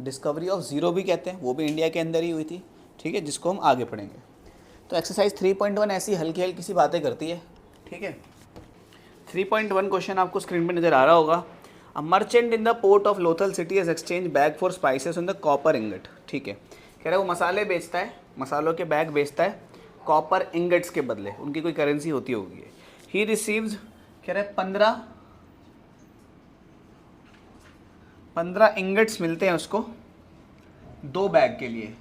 Discovery of zero भी कहते हैं, वो भी इंडिया के अंदर ही हुई थी, ठीक है, जिसको हम आगे पढ़ेंगे। तो एक्सरसाइज 3.1 ऐसी हल्की हल्की सी बातें करती है, ठीक है। 3.1 क्वेश्चन आपको स्क्रीन पे नज़र आ रहा होगा। A merchant in the port of Lothal city has exchange bag for spices on the copper ingot, ठीक है। कह रहा है वो मसाले बेचता है, मसालों के बैग बेचता है कॉपर इंगट्स के बदले, उनकी कोई करेंसी होती होगी। ही रिसीव्स, कह रहा है 15 इंगट्स मिलते हैं उसको 2 बैग के लिए,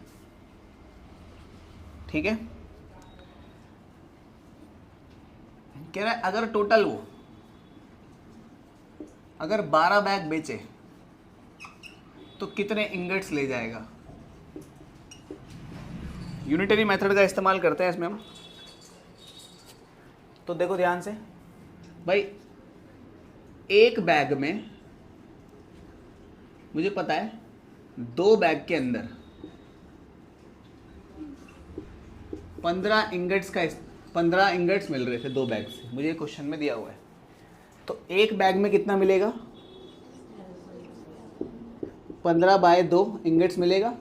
ठीक है। कह रहा है अगर टोटल वो अगर 12 बैग बेचे तो कितने इंगट्स ले जाएगा। यूनिटरी मेथड का इस्तेमाल करते हैं इसमें हम। तो देखो ध्यान से भाई, एक बैग में मुझे पता है 2 बैग के अंदर 15 इंगट्स मिल रहे थे 2 बैग से, मुझे क्वेश्चन में दिया हुआ है। तो एक बैग में कितना मिलेगा, 15 बाय 2 इंगट्स मिलेगा।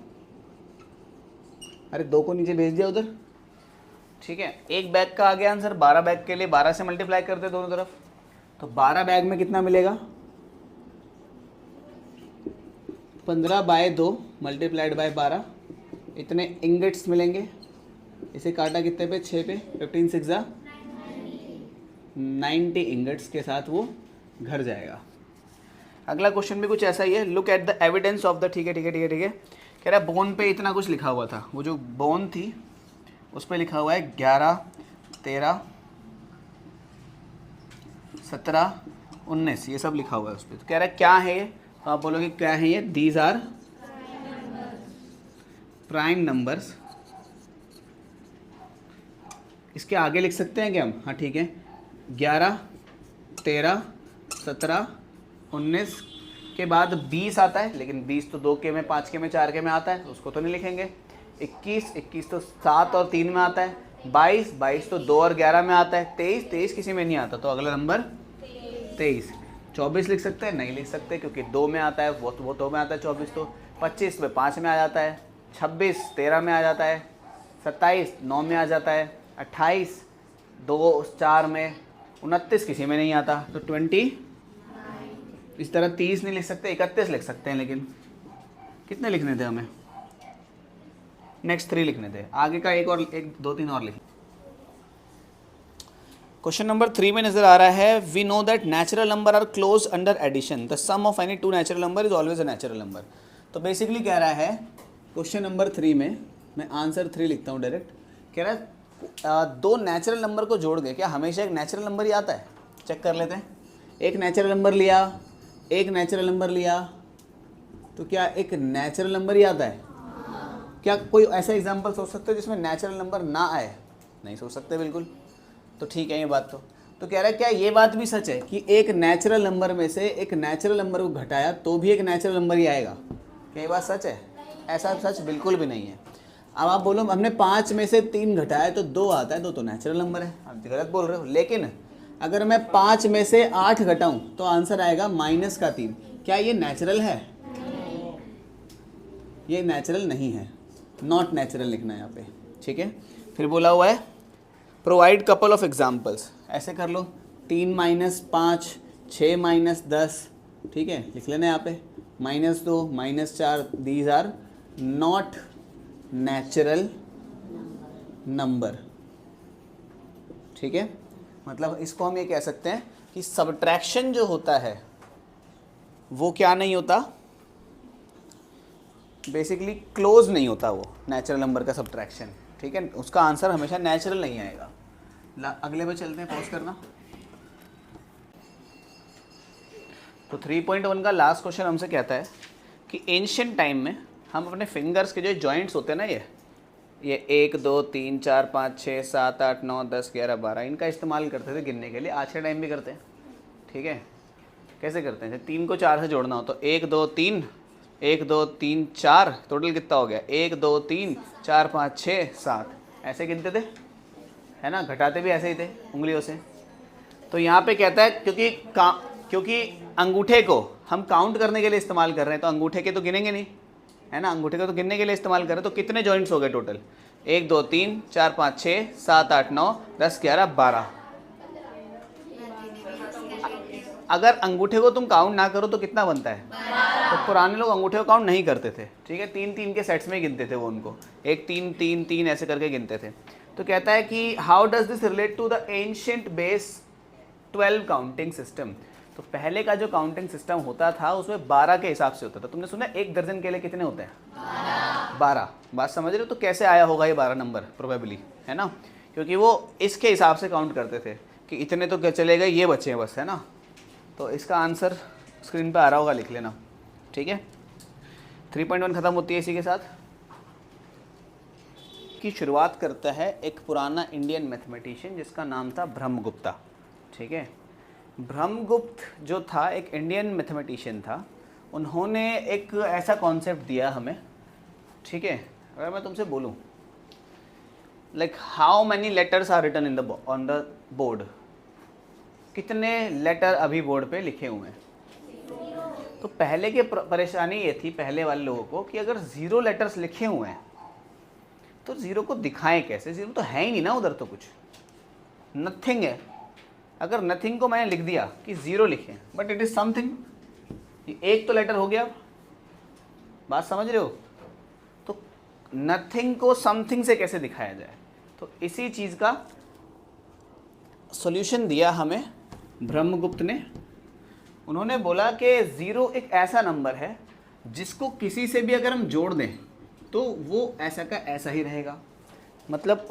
अरे 2 को नीचे भेज दिया उधर, ठीक है। एक बैग का आ गया आंसर, 12 बैग के लिए 12 से मल्टीप्लाई कर दे दोनों तरफ, तो 12 बैग में कितना मिलेगा, 15 बाय 2 मल्टीप्लाइड बाय 12, इतने इंगट्स मिलेंगे। इसे काटा कितने पे, 6 पे, 15 6 90 इंगट्स के साथ वो घर जाएगा। अगला क्वेश्चन भी कुछ ऐसा ही है। Look at the evidence of the, ठीक है ठीक है ठीक है ठीक है। कह रहा है बोन पे इतना कुछ लिखा हुआ था, वो जो बोन थी उस पर लिखा हुआ है 11 13 17 19, ये सब लिखा हुआ है उस पर। तो कह रहा है क्या है ये, तो आप बोलोगे क्या है ये, दीज आर प्राइम नंबर्स। इसके आगे लिख सकते हैं क्या हम, हाँ ठीक है, 11 13 17 19 के बाद 20 आता है, लेकिन 20 तो 2 के में 5 के में 4 के में आता है, तो उसको तो नहीं लिखेंगे। 21 तो 7 और 3 में आता है। 22 तो 2 और 11 में आता है। 23 किसी में नहीं आता, तो अगला नंबर 23। 24 लिख सकते हैं, नहीं लिख सकते क्योंकि 2 में आता है, वो 2 में आता है 24 तो। 25 में 5 में आ जाता है। 26 13 में आ जाता है। 27 9 में आ जाता है। 28 2 4 में। 29 किसी में नहीं आता, तो 20। इस तरह 30 नहीं लिख सकते, 31 लिख सकते हैं, लेकिन कितने लिखने थे हमें, नेक्स्ट 3 लिखने थे। आगे का 1 2 3 और लिख। क्वेश्चन नंबर 3 में नजर आ रहा है, we know that natural number are close under addition, the sum of any 2 natural number is always a natural number. तो बेसिकली कह रहा है क्वेश्चन नंबर 3 में, मैं आंसर 3 लिखता हूँ डायरेक्ट। कह रहा है 2 नेचुरल नंबर को जोड़ के क्या हमेशा एक नेचुरल नंबर ही आता है। चेक कर लेते हैं। एक नेचुरल नंबर लिया, एक नेचुरल नंबर लिया, तो क्या एक नेचुरल नंबर ही आता है। क्या कोई ऐसा एग्जाम्पल सोच सकते हो जिसमें नेचुरल नंबर ना आए, नहीं सोच सकते बिल्कुल। तो ठीक है ये बात। तो कह रहा है क्या ये बात भी सच है कि एक नेचुरल नंबर में से एक नेचुरल नंबर को घटाया तो भी एक नेचुरल नंबर ही आएगा। क्या ये बात सच है? ऐसा सच बिल्कुल भी नहीं है। अब आप बोलो हमने 5 में से 3 घटाया तो 2 आता है, 2 तो नेचुरल नंबर है, आप गलत बोल रहे हो। लेकिन अगर मैं 5 में से 8 घटाऊं तो आंसर आएगा -3। क्या ये नेचुरल है? ये नेचुरल नहीं है, नॉट नेचुरल लिखना है यहाँ पे, ठीक है। फिर बोला हुआ है प्रोवाइड कपल ऑफ एग्जाम्पल्स, ऐसे कर लो 3 - 5 6 - 10, ठीक है, लिख लेना यहाँ पे -2 -4, these are not natural number, ठीक है। मतलब इसको हम ये कह सकते हैं कि सब्ट्रैक्शन जो होता है वो क्या नहीं होता, बेसिकली क्लोज नहीं होता वो नेचुरल नंबर का सब्ट्रैक्शन, ठीक है। उसका आंसर हमेशा नेचुरल नहीं आएगा। अगले पे चलते हैं, पॉज करना। तो 3.1 का लास्ट क्वेश्चन हमसे कहता है कि एंशिएंट टाइम में हम अपने फिंगर्स के जो जॉइंट्स होते हैं ना, ये 1 2 3 4 5 6 7 8 9 10 11 12, इनका इस्तेमाल करते थे गिनने के लिए। आज के टाइम भी करते हैं, ठीक है। कैसे करते हैं? 3 को 4 से जोड़ना हो तो 1 2 3 1 2 3 4, टोटल कितना हो गया 1 2 3 4 5 6 7, ऐसे गिनते थे, है ना। घटाते भी ऐसे ही थे उंगलियों से। तो यहाँ पे कहता है क्योंकि अंगूठे को हम काउंट करने के लिए इस्तेमाल कर रहे हैं, तो अंगूठे के तो गिनेंगे नहीं, है ना, अंगूठे को तो गिनने के लिए इस्तेमाल करें। तो कितने जॉइंट्स हो गए टोटल? 1 2 3 4 5 6 7 8 9 10 11 12। अगर अंगूठे को तुम काउंट ना करो तो कितना बनता है? तो पुराने लोग अंगूठे को काउंट नहीं करते थे, ठीक है, 3 3 के सेट्स में गिनते थे वो उनको, 1 3 3 3 ऐसे करके गिनते थे। तो कहता है कि how does this relate to the ancient base 12 counting system. तो पहले का जो काउंटिंग सिस्टम होता था उसमें 12 के हिसाब से होता था। तुमने सुना 1 दर्जन केले कितने होते हैं? 12। बात समझ रहे हो? तो कैसे आया होगा ये 12 नंबर प्रोबेबली, है ना, क्योंकि वो इसके हिसाब से काउंट करते थे कि इतने तो क्या चले गए, ये बचे हैं बस, है ना। तो इसका आंसर स्क्रीन पे आ रहा होगा, लिख लेना, ठीक है। 3.1 खत्म होती है इसी के साथ। की शुरुआत करता है एक पुराना इंडियन मैथमेटिशियन जिसका नाम था ब्रह्मगुप्ता, ठीक है। ब्रह्मगुप्त जो था एक इंडियन मैथमेटिशियन था। उन्होंने एक ऐसा कॉन्सेप्ट दिया हमें, ठीक है। अगर मैं तुमसे बोलूं like how many letters are written in the on the board, कितने लेटर अभी बोर्ड पे लिखे हुए हैं? तो पहले के परेशानी ये थी पहले वाले लोगों को कि अगर 0 लेटर्स लिखे हुए हैं तो 0 को दिखाएं कैसे? 0 तो है ही नहीं ना उधर, तो कुछ नथिंग है। अगर नथिंग को मैंने लिख दिया कि 0 लिखें, बट इट इज समथिंग, एक तो लेटर हो गया। बात समझ रहे हो? तो नथिंग को समथिंग से कैसे दिखाया जाए? तो इसी चीज का सॉल्यूशन दिया हमें ब्रह्मगुप्त ने। उन्होंने बोला कि 0 एक ऐसा नंबर है जिसको किसी से भी अगर हम जोड़ दें तो वो ऐसा का ऐसा ही रहेगा। मतलब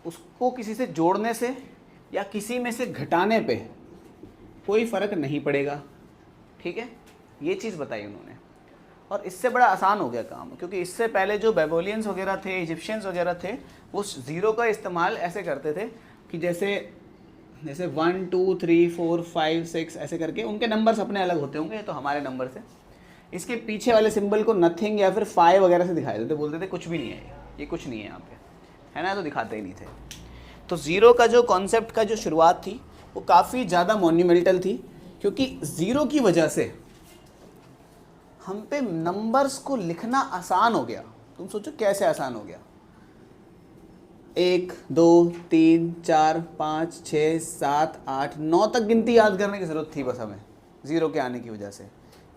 उसको किसी से जोड़ने से या किसी में से घटाने पे कोई फ़र्क नहीं पड़ेगा, ठीक है। ये चीज़ बताई उन्होंने, और इससे बड़ा आसान हो गया काम, क्योंकि इससे पहले जो बेबोलियंस वगैरह थे, इजिप्शियंस वगैरह थे, वो 0 का इस्तेमाल ऐसे करते थे कि जैसे 1 2 3 4 5 6 ऐसे करके उनके नंबर्स अपने अलग होते होंगे, तो हमारे नंबर से इसके पीछे वाले सिंबल को नथिंग या फिर 5 वगैरह से दिखाए देते, बोलते थे कुछ भी नहीं है, ये कुछ नहीं है यहाँ पे, है ना, तो दिखाते ही नहीं थे। तो 0 का जो कॉन्सेप्ट का जो शुरुआत थी वो काफ़ी ज़्यादा मोन्यूमेंटल थी, क्योंकि 0 की वजह से हम पे नंबर्स को लिखना आसान हो गया। तुम सोचो कैसे आसान हो गया। 1 2 3 4 5 6 7 8 9 तक गिनती याद करने की ज़रूरत थी बस हमें 0 के आने की वजह से।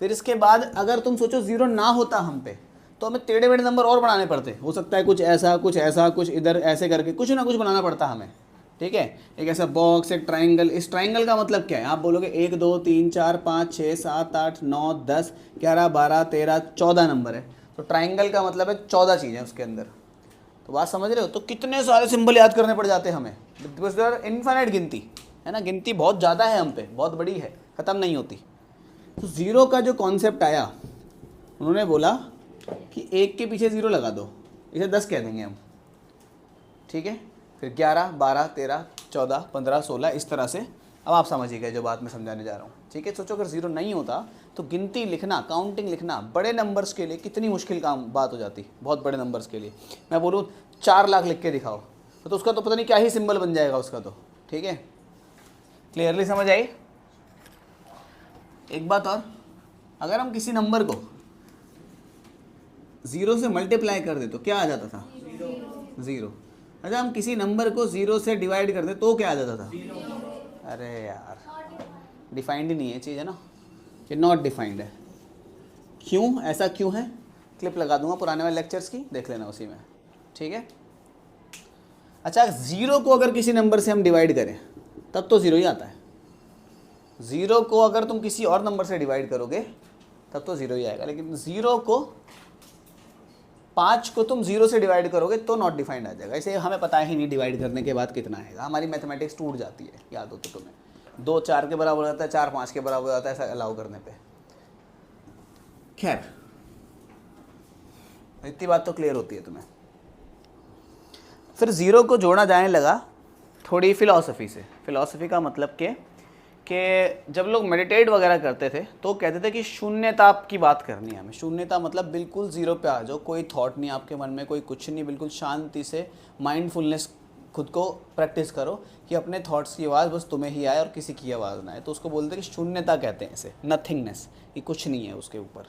फिर इसके बाद अगर तुम सोचो 0 ना होता हम पे तो हमें टेढ़े मेढ़े नंबर और बनाने पड़ते, हो सकता है कुछ ऐसा कुछ इधर ऐसे करके कुछ ना कुछ बनाना पड़ता हमें, ठीक है। एक ऐसा बॉक्स, एक ट्राइंगल। इस ट्राइंगल का मतलब क्या है? आप बोलोगे 1 2 3 4 5 6 7 8 9 10 11 12 13 14 नंबर है, तो ट्राइंगल का मतलब है 14 चीज़ें उसके अंदर। तो बात समझ रहे हो? तो कितने सारे सिंबल याद करने पड़ जाते हैं हमें, बिकॉज देयर आर इनफाइनाइट गिनती, है ना, गिनती बहुत ज़्यादा है हम पे, बहुत बड़ी है, ख़त्म नहीं होती। तो 0 का जो कॉन्सेप्ट आया, उन्होंने बोला कि 1 के पीछे 0 लगा दो, इसे 10 कह देंगे हम, ठीक है। फिर 11 12 13 14 15 16 इस तरह से। अब आप समझ ही गए जो बात मैं समझाने जा रहा हूँ, ठीक है। सोचो अगर 0 नहीं होता तो गिनती लिखना, काउंटिंग लिखना बड़े नंबर्स के लिए कितनी मुश्किल काम बात हो जाती, बहुत बड़े नंबर्स के लिए। मैं बोलूँ 4 लाख लिख के दिखाओ तो उसका तो पता नहीं क्या ही सिंबल बन जाएगा उसका, तो ठीक है। क्लियरली समझ आई? एक बात और, अगर हम किसी नंबर को 0 से मल्टीप्लाई कर दे तो क्या आ जाता था? 0। अच्छा, हम किसी नंबर को 0 से डिवाइड कर दे तो क्या आ जाता था? अरे यार, डिफाइंड ही नहीं है चीज़, है ना, ये नॉट डिफाइंड है। क्यों? ऐसा क्यों है? क्लिप लगा दूंगा पुराने वाले लेक्चर्स की, देख लेना उसी में, ठीक है। अच्छा, 0 को अगर किसी नंबर से हम डिवाइड करें तब तो 0 ही आता है। 0 को अगर तुम किसी और नंबर से डिवाइड करोगे तब तो 0 ही आएगा, लेकिन 0 को 5 को तुम 0 से डिवाइड करोगे तो नॉट डिफाइंड आ जाएगा। इसे हमें पता ही नहीं डिवाइड करने के बाद कितना आएगा, हमारी मैथमेटिक्स टूट जाती है, याद हो तो तुम्हें। 2 4 के बराबर हो जाता है, 4 5 के बराबर हो जाता है, ऐसा अलाउ करने पे। खैर, इतनी बात तो क्लियर होती है तुम्हें। फिर 0 को जोड़ा जाने लगा थोड़ी फिलॉसफी से। फिलॉसफी का मतलब कि जब लोग मेडिटेट वगैरह करते थे तो कहते थे कि शून्यता की बात करनी है हमें। शून्यता मतलब बिल्कुल 0 पे आ जाओ, कोई थॉट नहीं आपके मन में, कोई कुछ नहीं, बिल्कुल शांति से माइंडफुलनेस खुद को प्रैक्टिस करो कि अपने थॉट्स की आवाज़ बस तुम्हें ही आए और किसी की आवाज़ ना आए। तो उसको बोलते हैं कि शून्यता कहते हैं इसे, नथिंगनेस, कि कुछ नहीं है उसके ऊपर,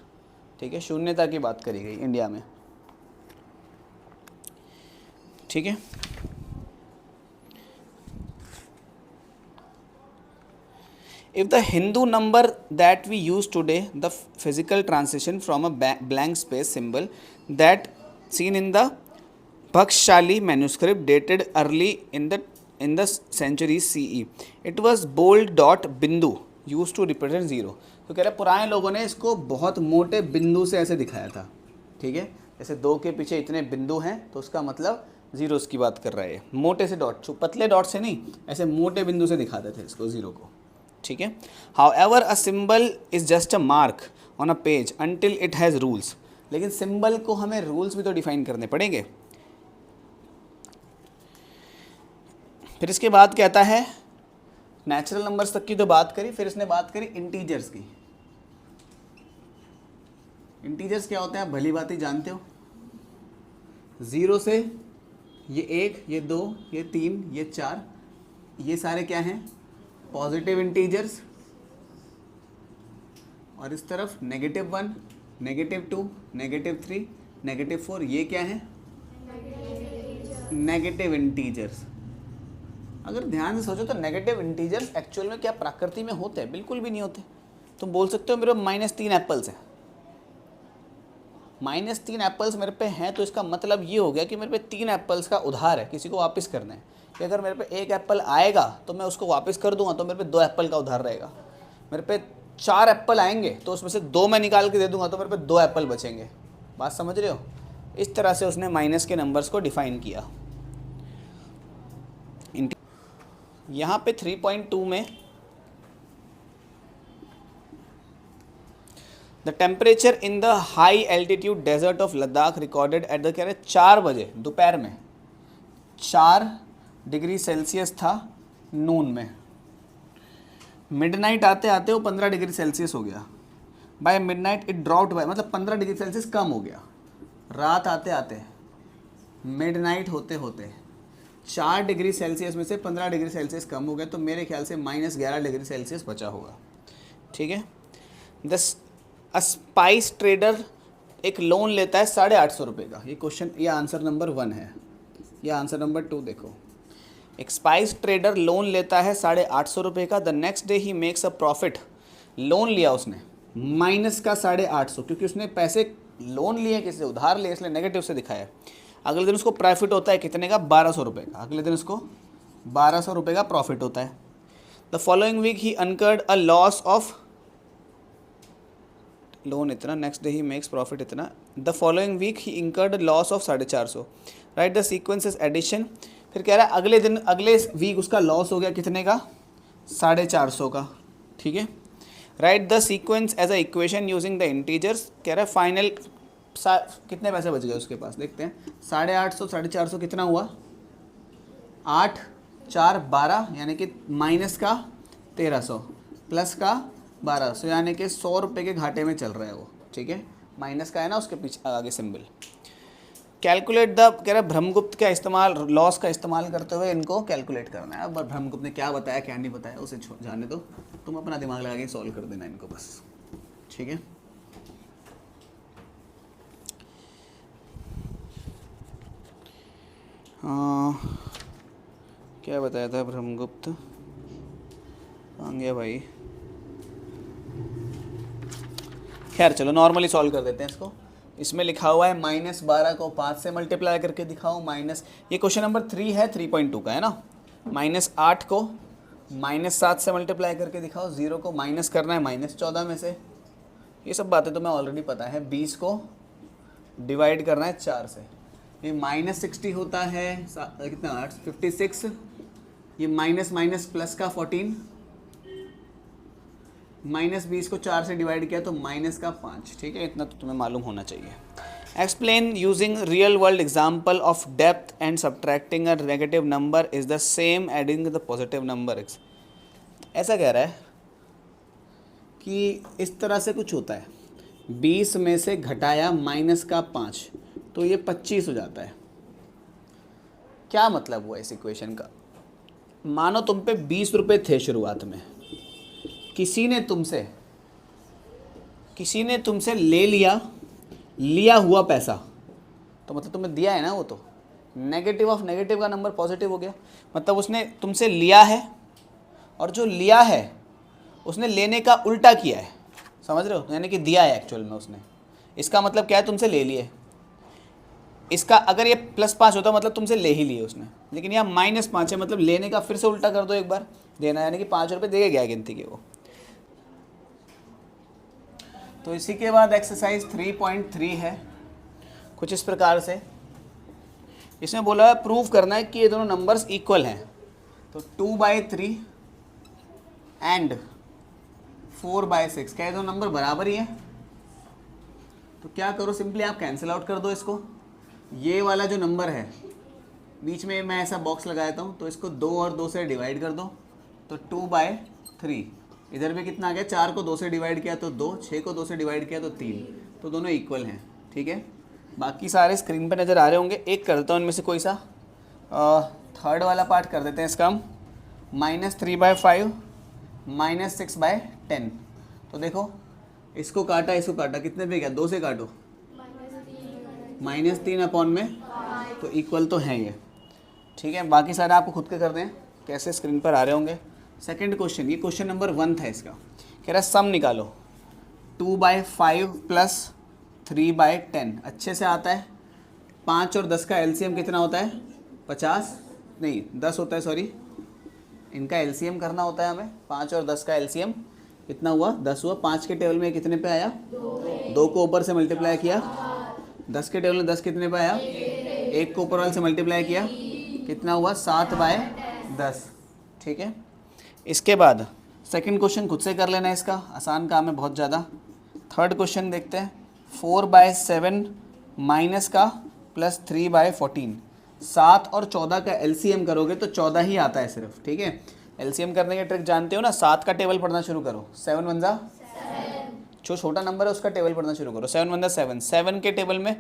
ठीक है, शून्यता की बात करी गई इंडिया में, ठीक है। If the Hindu number that we use today, the physical transition from a blank space symbol that seen in the Bhakshali manuscript dated early in the century CE, it was bold dot bindu used to represent zero. तो कह रहे पुराने लोगों ने इसको बहुत मोटे बिंदु से ऐसे दिखाया था, ठीक है, जैसे 2 के पीछे इतने बिंदु हैं तो उसका मतलब जीरोस की बात कर रहा है, मोटे से डॉट, पतले डॉट से नहीं, ऐसे मोटे बिंदु से दिखाते थे इसको, जीरो को, ठीक है। However a symbol is just a mark on a page until it has rules, लेकिन सिंबल को हमें रूल्स भी तो डिफाइन करने पड़ेंगे। फिर इसके बाद कहता है नेचुरल नंबर्स तक की तो बात करी, फिर इसने बात करी इंटीजर्स की। इंटीजर्स क्या होते हैं आप भली बात ही जानते हो, 0 से ये 1, ये 2, ये 3, ये 4, ये सारे क्या हैं पॉजिटिव इंटीजर्स, और इस तरफ -1, -2, -3, -4, ये क्या है नेगेटिव इंटीजर्स। अगर ध्यान से सोचो तो नेगेटिव इंटीजर्स एक्चुअल में क्या प्रकृति में होते हैं, बिल्कुल भी नहीं होते। तुम बोल सकते हो मेरे -3 एप्पल्स हैं, -3 एप्पल्स मेरे पे हैं, तो इसका मतलब ये हो गया कि मेरे पे 3 एप्पल्स का उधार है, किसी को वापस करना है। कि अगर मेरे पे 1 एप्पल आएगा तो मैं उसको वापस कर दूंगा, तो मेरे पे 2 एप्पल का उधार रहेगा। मेरे पे 4 एप्पल आएंगे तो उसमें से 2 मैं निकाल के दे दूंगा, तो मेरे पे 2 एप्पल बचेंगे। बात समझ रहे हो? इस तरह से उसने माइनस के नंबर्स को डिफाइन किया। यहाँ पे 3.2 में the temperature in the high altitude desert of Ladakh recorded at the, कह रहे 4 बजे दोपहर में 4 डिग्री सेल्सियस था नून में। मिडनाइट आते आते वो 15 डिग्री सेल्सियस हो गया। By midnight it dropped by, मतलब 15 डिग्री सेल्सियस कम हो गया। रात आते आते मिडनाइट होते होते 4 डिग्री सेल्सियस में से 15 डिग्री सेल्सियस कम हो गया, तो मेरे ख्याल से -11 डिग्री सेल्सियस बचा होगा, ठीक है। अ स्पाइस ट्रेडर एक लोन लेता है 850 रुपये का। ये क्वेश्चन, ये आंसर नंबर 1 है। ये आंसर नंबर 2 देखो। एक स्पाइस ट्रेडर लोन लेता है 850 रुपये का। The next day he makes a profit. Loan लिया उसने माइनस का 850, क्योंकि उसने पैसे लोन लिए, किसी से उधार लिए, इसलिए नेगेटिव से दिखाया। अगले दिन उसको प्रॉफिट होता है कितने का? 1200 रुपये का। अगले दिन उसको 1200 रुपये का प्रॉफिट होता है। The following week he incurred a loss of, loan इतना, next day he makes profit इतना। The following week he incurred loss of 450। Write the sequences addition. फिर कह रहा है अगले दिन, अगले वीक उसका लॉस हो गया कितने का? 450 का, ठीक है। Write the sequence as a equation using the integers. कह रहा है फाइनल कितने पैसे बच गए उसके पास, देखते हैं। 850 450 कितना हुआ? 8 4 12, यानी कि माइनस का 1300 प्लस का 1200, यानी कि 100 रुपये के घाटे में चल रहा है वो, ठीक है। माइनस का है ना उसके पीछे आगे सिंबल। कैलकुलेट द, कह रहा है ब्रह्मगुप्त का इस्तेमाल, लॉस का इस्तेमाल करते हुए इनको कैलकुलेट करना है। अब ब्रह्मगुप्त ने क्या बताया क्या नहीं बताया उसे जाने दो, तुम अपना दिमाग लगा के सॉल्व कर देना इनको बस, ठीक है। क्या बताया था ब्रह्मगुप्त? कहाँ गया भाई? खैर चलो नॉर्मली सॉल्व कर देते हैं इसको। इसमें लिखा हुआ है -12 को 5 से मल्टीप्लाई करके दिखाओ, माइनस, ये क्वेश्चन नंबर 3 है, 3.2 का है ना। -8 को -7 से मल्टीप्लाई करके दिखाओ। 0 को माइनस करना है -14 में से। ये सब बातें तो मैं ऑलरेडी पता है। 20 को डिवाइड करना है 4 से। ये -60 होता है कितना? 56। ये माइनस माइनस प्लस का 14। -20 को 4 से डिवाइड किया तो माइनस का 5, ठीक है। इतना तो तुम्हें मालूम होना चाहिए। Explain using real world example of depth and subtracting a negative number is the same adding the positive number. ऐसा कह रहा है कि इस तरह से कुछ होता है, 20 में से घटाया माइनस का 5 तो ये 25 हो जाता है। क्या मतलब हुआ इस इक्वेशन का? मानो तुम पे 20 रुपये थे शुरुआत में, किसी ने तुमसे किसी ने तुमसे ले लिया हुआ पैसा, तो मतलब तुम्हें दिया है ना, वो तो नेगेटिव ऑफ नेगेटिव का नंबर पॉजिटिव हो गया। मतलब उसने तुमसे लिया है, और जो लिया है उसने लेने का उल्टा किया है, समझ रहे हो, यानी कि दिया है एक्चुअल में उसने। इसका मतलब क्या है, तुमसे ले लिए। इसका अगर ये +5 होता मतलब तुमसे ले ही लिए उसने, लेकिन यहाँ -5 है, मतलब लेने का फिर से उल्टा कर दो एक बार, देना यानी कि 5 रुपये देके गया गिनती के वो। तो इसी के बाद एक्सरसाइज 3.3 है कुछ इस प्रकार से। इसमें बोला है प्रूव करना है कि ये दोनों नंबर्स इक्वल हैं। तो 2/3 एंड 4/6, क्या ये दोनों नंबर बराबर ही है? तो क्या करो, सिंपली आप कैंसिल आउट कर दो इसको। ये वाला जो नंबर है बीच में मैं ऐसा बॉक्स लगा देता हूँ, तो इसको 2 और 2 से डिवाइड कर दो, तो 2/3। इधर भी कितना आ गया, 4 को 2 से डिवाइड किया तो 2, 6 को 2 से डिवाइड किया तो 3, तो दोनों इक्वल हैं। ठीक है, बाकी सारे स्क्रीन पर नज़र आ रहे होंगे। एक करता हूँ इनमें से कोई सा, थर्ड वाला पार्ट कर देते हैं इसका हम, -3/5 -6/10। तो देखो इसको काटा कितने पे गया, 2 से काटो, -3 में, तो इक्वल तो है ये। ठीक है, बाकी सारे आपको खुद के कर दें, कैसे स्क्रीन पर आ रहे होंगे। सेकंड क्वेश्चन, ये क्वेश्चन नंबर 1 था इसका, कह रहा है सम निकालो 2/5 + 3/10। अच्छे से आता है। 5 और 10 का एलसीएम कितना होता है, 50 नहीं 10 होता है, सॉरी, इनका एलसीएम करना होता है हमें। 5 और 10 का एलसीएम कितना हुआ, 10 हुआ। 5 के टेबल में कितने पे आया, 2 को ऊपर से मल्टीप्लाई किया। 10 के टेबल में 10 कितने पे आया, 1 को ऊपर वाले से मल्टीप्लाई किया, कितना हुआ, 7/10। ठीक है, इसके बाद सेकंड क्वेश्चन खुद से कर लेना है, इसका आसान काम है बहुत ज़्यादा। थर्ड क्वेश्चन देखते हैं, 4/7 माइनस का +3/14। 7 और 14 का एलसीएम करोगे तो 14 ही आता है सिर्फ। ठीक है, एलसीएम करने की ट्रिक जानते हो ना, 7 का टेबल पढ़ना शुरू करो, 7 × 1 जो छोटा नंबर है उसका टेबल पढ़ना शुरू करो, 7 × 1 7। 7 के टेबल में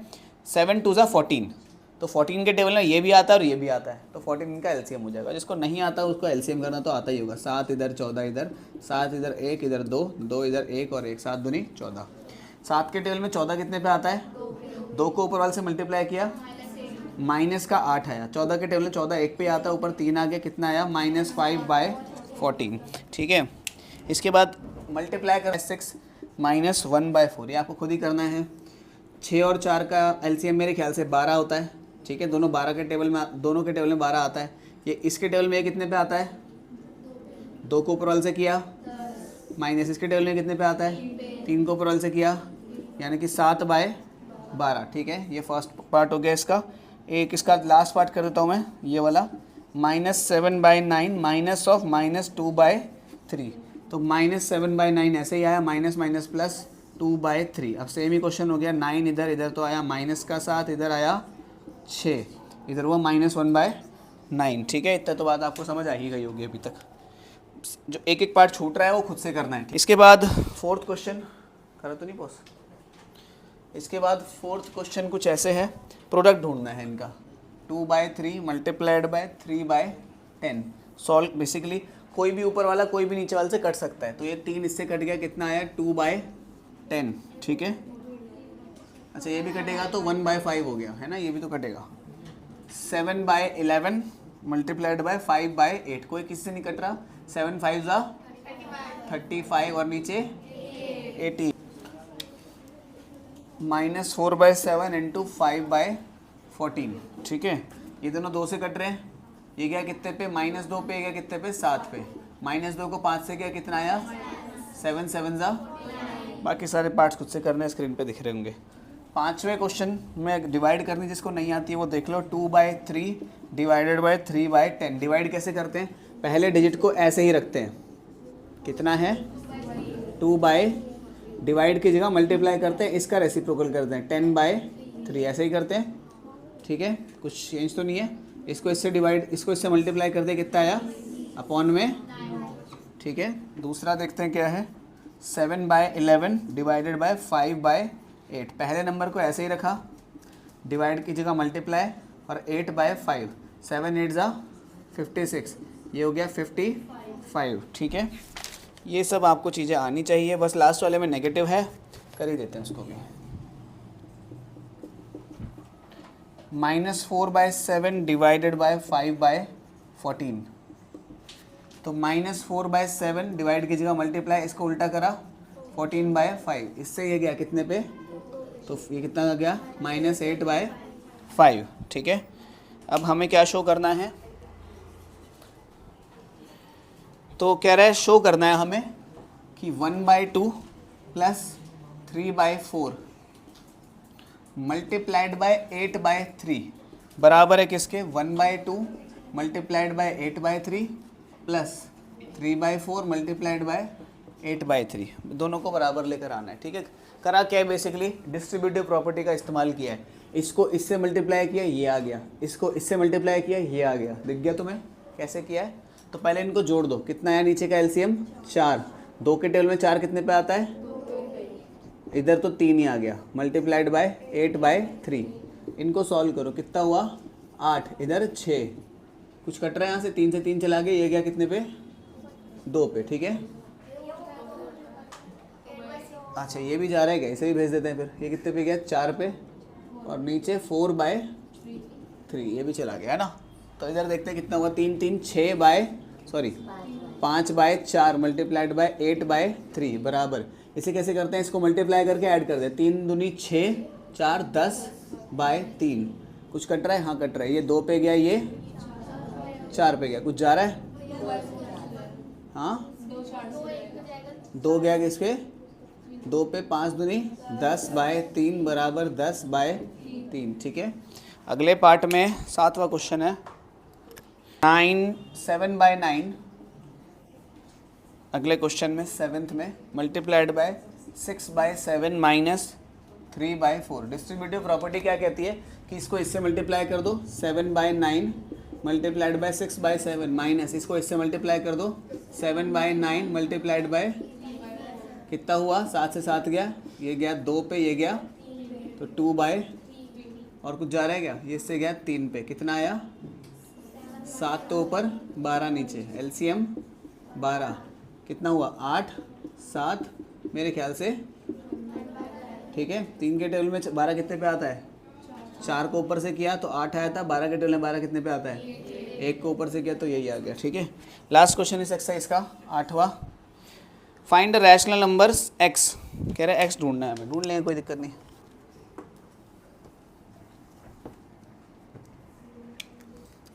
7 × 2 = 14, तो 14 के टेबल में ये भी आता है और ये भी आता है, तो 14 इनका एलसीएम हो जाएगा। जिसको नहीं आता उसको एलसीएम करना तो आता ही होगा। 7 इधर, 14 इधर, 7 इधर, 1 इधर, 2, 2 इधर, 1 और 1, 7 दूनी 14। 7 के टेबल में 14 कितने पे आता है, 2 को ऊपर वाले से मल्टीप्लाई किया, माइनस का 8 आया। 14 के टेबल में 14 1 पे आता है, ऊपर 3 आ गया, कितना आया, -5/14। ठीक है, इसके बाद मल्टीप्लाई कर 6 -1/4, ये आपको खुद ही करना है। 6 और 4 का एलसीएम मेरे ख्याल से 12 होता है। ठीक है, दोनों 12 के टेबल में, दोनों के टेबल में 12 आता है। ये इसके टेबल में कितने पे आता है, 2 को ऊपर वाले से किया, माइनस इसके टेबल में कितने पे आता है, 3 को ऊपर वाले से किया, यानी कि 7/12। ठीक है, ये फर्स्ट पार्ट हो गया इसका। एक इसका लास्ट पार्ट कर देता हूँ मैं, ये वाला, -7/9 माइनस ऑफ -2/3। तो -7/9 ऐसे ही आया, माइनस माइनस प्लस 2/3। अब सेम ही क्वेश्चन हो गया, 9 इधर, इधर तो आया -7, इधर आया 6, इधर हुआ -1/9। ठीक है, इतना तो बात आपको समझ आ ही गई होगी अभी तक। जो एक एक पार्ट छूट रहा है वो खुद से करना है। इसके बाद फोर्थ क्वेश्चन करो तो नहीं पॉस। इसके बाद फोर्थ क्वेश्चन कुछ ऐसे है, प्रोडक्ट ढूंढना है इनका, 2/3 मल्टीप्लाइड बाय 3/10। सॉल्व, बेसिकली कोई भी ऊपर वाला कोई भी नीचे वाले से कट सकता है। तो ये 3 इससे कट गया, कितना आया, 2/10। ठीक है, अच्छा ये भी कटेगा तो 1/5 हो गया है ना, ये भी तो कटेगा। 7/11 मल्टीप्लाइड बाय 5/8, कोई किसी से नहीं कट रहा। 7 5 35 और नीचे 80, -4/7 × 5/14। ठीक है, ये दोनों 2 से कट रहे हैं। ये गया कितने पे, -2 पे, गया कितने पे, 7 पे। -2 को 5 से गया, कितना आया, 7 7 बाकी सारे पार्ट्स खुद से करने, स्क्रीन पे दिख रहे होंगे। पांचवें क्वेश्चन में डिवाइड करनी, जिसको नहीं आती है वो देख लो। 2/3 डिवाइडेड बाय 3/10। डिवाइड कैसे करते हैं, पहले डिजिट को ऐसे ही रखते हैं, कितना है, 2/, डिवाइड की जगह मल्टीप्लाई करते हैं, इसका रेसिप्रोकल करते हैं, 10/3 ऐसे ही करते हैं। ठीक है, कुछ चेंज तो नहीं है। इसको इससे डिवाइड, इसको इससे मल्टीप्लाई करते हैं, कितना आया, अपॉन में। ठीक है, दूसरा देखते हैं क्या है, 7/11 डिवाइडेड बाय 5/8। पहले नंबर को ऐसे ही रखा, डिवाइड की जगह मल्टीप्लाई, और 8/5, 7 8 56, ये हो गया 55। ठीक है, ये सब आपको चीज़ें आनी चाहिए। बस लास्ट वाले में नेगेटिव है, कर ही देते हैं उसको भी। -4/7 डिवाइडेड बाय 5/14, तो -4/7 डिवाइड की जगह मल्टीप्लाई, इसको उल्टा करा 14/5, इससे ये गया कितने पे, तो ये कितना का गया -8/5। ठीक है, अब हमें क्या शो करना है, तो कह रहा है शो करना है हमें कि 1/2 प्लस 3/4 मल्टीप्लाइड बाय 8/3 बराबर है किसके, 1/2 multiplied by 8/3 plus 3/4 multiplied by 8/3, दोनों को बराबर लेकर आना है। ठीक है, करा क्या है, बेसिकली डिस्ट्रीब्यूटिव प्रॉपर्टी का इस्तेमाल किया है। इसको इससे मल्टीप्लाई किया, ये आ गया, इसको इससे मल्टीप्लाई किया, ये आ गया। दिख गया तुम्हें कैसे किया है, तो पहले इनको जोड़ दो, कितना है नीचे का एलसीएम 4, 2 के टेबल में 4 कितने पे आता है, इधर तो 3 ही आ गया, मल्टीप्लाइड बाय 8/3, इनको सॉल्व करो, कितना हुआ 8, इधर 6, कुछ कट रहा है यहाँ से, 3 से 3 चला गया, ये गया कितने पे 2 पे। ठीक है, अच्छा ये भी जा रहा है क्या, इसे भी भेज देते हैं फिर, ये कितने पे गया 4 पे, और नीचे 4/3 ये भी चला गया है ना। तो इधर देखते हैं कितना हुआ, 3 3 5/4 मल्टीप्लाइड बाय 8/3 बराबर, इसे कैसे करते हैं, इसको मल्टीप्लाई करके ऐड कर दे, 3 दूनी 6, 4 10/3, कुछ कट रहा है, हाँ कट रहा है, ये 2 पे गया, ये 4 पे गया, कुछ जा रहा है, हाँ 2 गया किस पे, 2 पे, 5 दूनी 10/3 बराबर 10/3। ठीक है, अगले पार्ट में 7वां क्वेश्चन है 7/9, अगले क्वेश्चन में 7th में multiplied by 6/7 minus 3/4। Distributive property क्या कहती है कि इसको इससे मल्टीप्लाई कर दो, 7/9 मल्टीप्लाइड बाय 6/7 माइनस इसको इससे मल्टीप्लाई कर दो, 7/9 मल्टीप्लाइड बाय कितना हुआ, 7 से 7 गया, ये गया 2 पे, ये गया तो 2 और कुछ जा रहा है क्या, ये इससे गया 3 पे, कितना आया 7 तो ऊपर 12 नीचे, एलसीएम 12, कितना हुआ 8 7 मेरे ख्याल से। ठीक है, 3 के टेबल में 12 कितने पे आता है, 4 को ऊपर से किया तो 8 आया था, 12 के टेबल में 12 कितने पे आता है, 1 को ऊपर से किया तो यही आ गया। ठीक है, लास्ट क्वेश्चन इस एक्सरसाइज का 8वां, find the rational numbers x, कह रहा है x ढूंढना है, हमें ढूंढ लेंगे, कोई दिक्कत नहीं।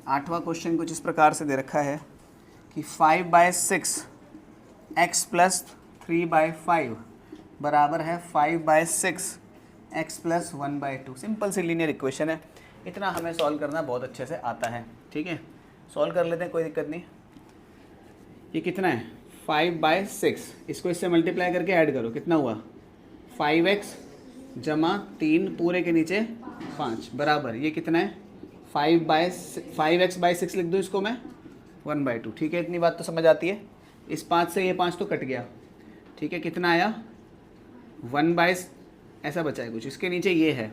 आठवां क्वेश्चन कुछ इस प्रकार से दे रखा है कि 5/6 x प्लस 3/5 बराबर है 5/6 x प्लस 1/2। सिंपल सी लीनियर इक्वेशन है, इतना हमें सॉल्व करना बहुत अच्छे से आता है। ठीक है, सॉल्व कर लेते हैं, कोई दिक्कत नहीं। ये कितना है 5/6, इसको इससे मल्टीप्लाई करके ऐड करो, कितना हुआ 5x जमा 3 पूरे के नीचे 5 बराबर, ये कितना है 5x/6 लिख दूँ इसको मैं 1/2। ठीक है, इतनी बात तो समझ आती है, इस 5 से ये 5 तो कट गया। ठीक है, कितना आया 1/ ऐसा बचा है कुछ, इसके नीचे ये है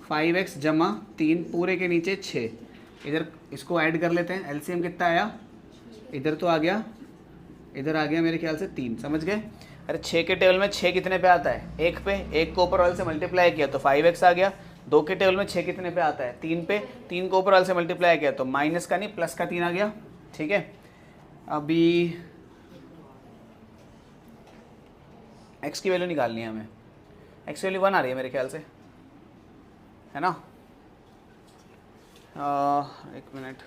5x जमा 3 पूरे के नीचे 6, इधर इसको ऐड कर लेते हैं, एलसीएम कितना आया, इधर तो आ गया, इधर आ गया मेरे ख्याल से 3, समझ गए। अरे 6 के टेबल में 6 कितने पे आता है, 1 पे, 1 को ऊपर वाले से मल्टीप्लाई किया तो 5x आ गया। 2 के टेबल में 6 कितने पे आता है, 3 पे, 3 को ऊपर वाले से मल्टीप्लाई किया तो माइनस का नहीं प्लस का 3 आ गया। ठीक है, अभी x की वैल्यू निकालनी है हमें, x की वैल्यू 1 आ रही है मेरे ख्याल से, है ना। एक मिनट,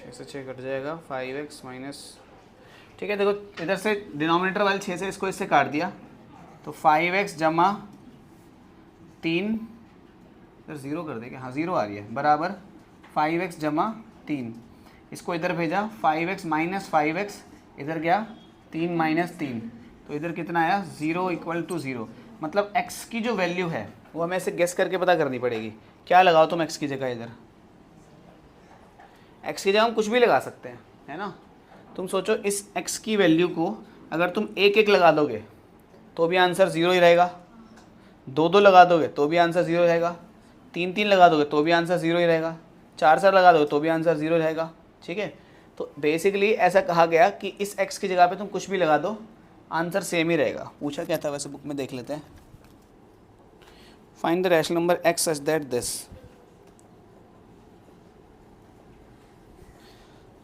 से 6 कट जाएगा 5x माइनस, ठीक है देखो इधर से डिनोमिनेटर वाले 6 से इसको इससे काट दिया तो 5x जमा 3, इधर 0 कर देंगे, हाँ 0 आ रही है, बराबर 5x जमा 3, इसको इधर भेजा 5x माइनस 5x, इधर गया 3 माइनस 3, तो इधर कितना आया 0 = 0। मतलब x की जो वैल्यू है वो हमें ऐसे गेस करके पता करनी पड़ेगी। क्या लगाओ तुम x की जगह, इधर x की जगह हम कुछ भी लगा सकते हैं, है ना। तुम सोचो इस x की वैल्यू को अगर तुम 1 1 लगा दोगे तो भी आंसर 0 ही रहेगा, 2 2 लगा दोगे तो भी आंसर 0 रहेगा, 3 3 लगा दोगे तो भी आंसर 0 ही रहेगा, 4 4 लगा दोगे तो भी आंसर 0 रहेगा। ठीक है, तो बेसिकली ऐसा कहा गया कि इस x की जगह पे तुम कुछ भी लगा दो, आंसर सेम ही रहेगा। पूछा क्या था वैसे बुक में, देख लेते हैं। Find the rational number x such that this.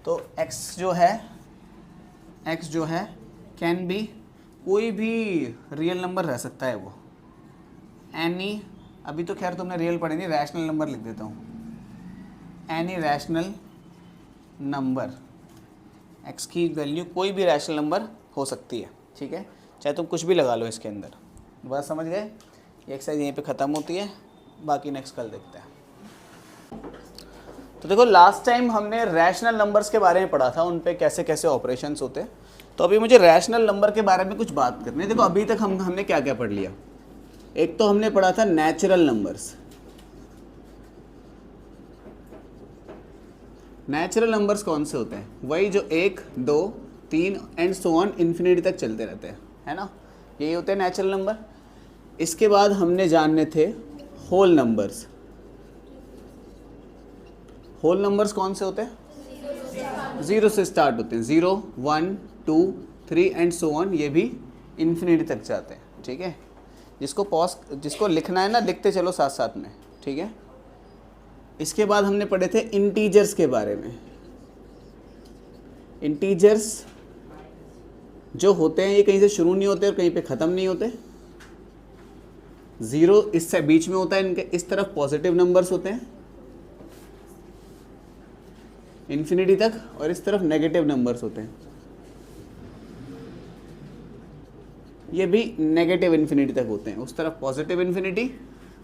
तो x जो है कैन बी, कोई भी रियल नंबर रह सकता है वो, एनी, अभी तो खैर तुमने रियल पढ़ी नहीं, रैशनल नंबर लिख देता हूँ, एनी रैशनल नंबर, x की वैल्यू कोई भी रैशनल नंबर हो सकती है, ठीक है, चाहे तुम कुछ भी लगा लो इसके अंदर। बात समझ गए? ये एक्सरसाइज यहीं पे ख़त्म होती है, बाकी नेक्स्ट कल देखते हैं। तो देखो लास्ट टाइम हमने रैशनल नंबर्स के बारे में पढ़ा था, उन पे कैसे कैसे ऑपरेशंस होते हैं। तो अभी मुझे रैशनल नंबर के बारे में कुछ बात करनी है। देखो अभी तक हमने क्या क्या पढ़ लिया। एक तो हमने पढ़ा था नेचुरल नंबर्स। नेचुरल नंबर्स कौन से होते हैं? वही जो 1, 2, 3 एंड सो ऑन इन्फिनिटी तक चलते रहते हैं, है ना, यही होते हैं नेचुरल नंबर। इसके बाद हमने जानने थे होल नंबर्स। होल नंबर्स कौन से होते हैं? 0 से स्टार्ट होते हैं, 0, 1, 2, 3 एंड सो ऑन, ये भी इन्फिनिटी तक जाते हैं, ठीक है। जिसको लिखना है ना, लिखते चलो साथ साथ में, ठीक है। इसके बाद हमने पढ़े थे इंटीजर्स के बारे में। इंटीजर्स जो होते हैं ये कहीं से शुरू नहीं होते और कहीं पे ख़त्म नहीं होते। 0 इससे बीच में होता है, इनके इस तरफ पॉजिटिव नंबर्स होते हैं इन्फिनिटी तक, और इस तरफ नेगेटिव नंबर्स होते हैं, ये भी नेगेटिव इन्फिनिटी तक होते हैं। उस तरफ पॉजिटिव इन्फिनिटी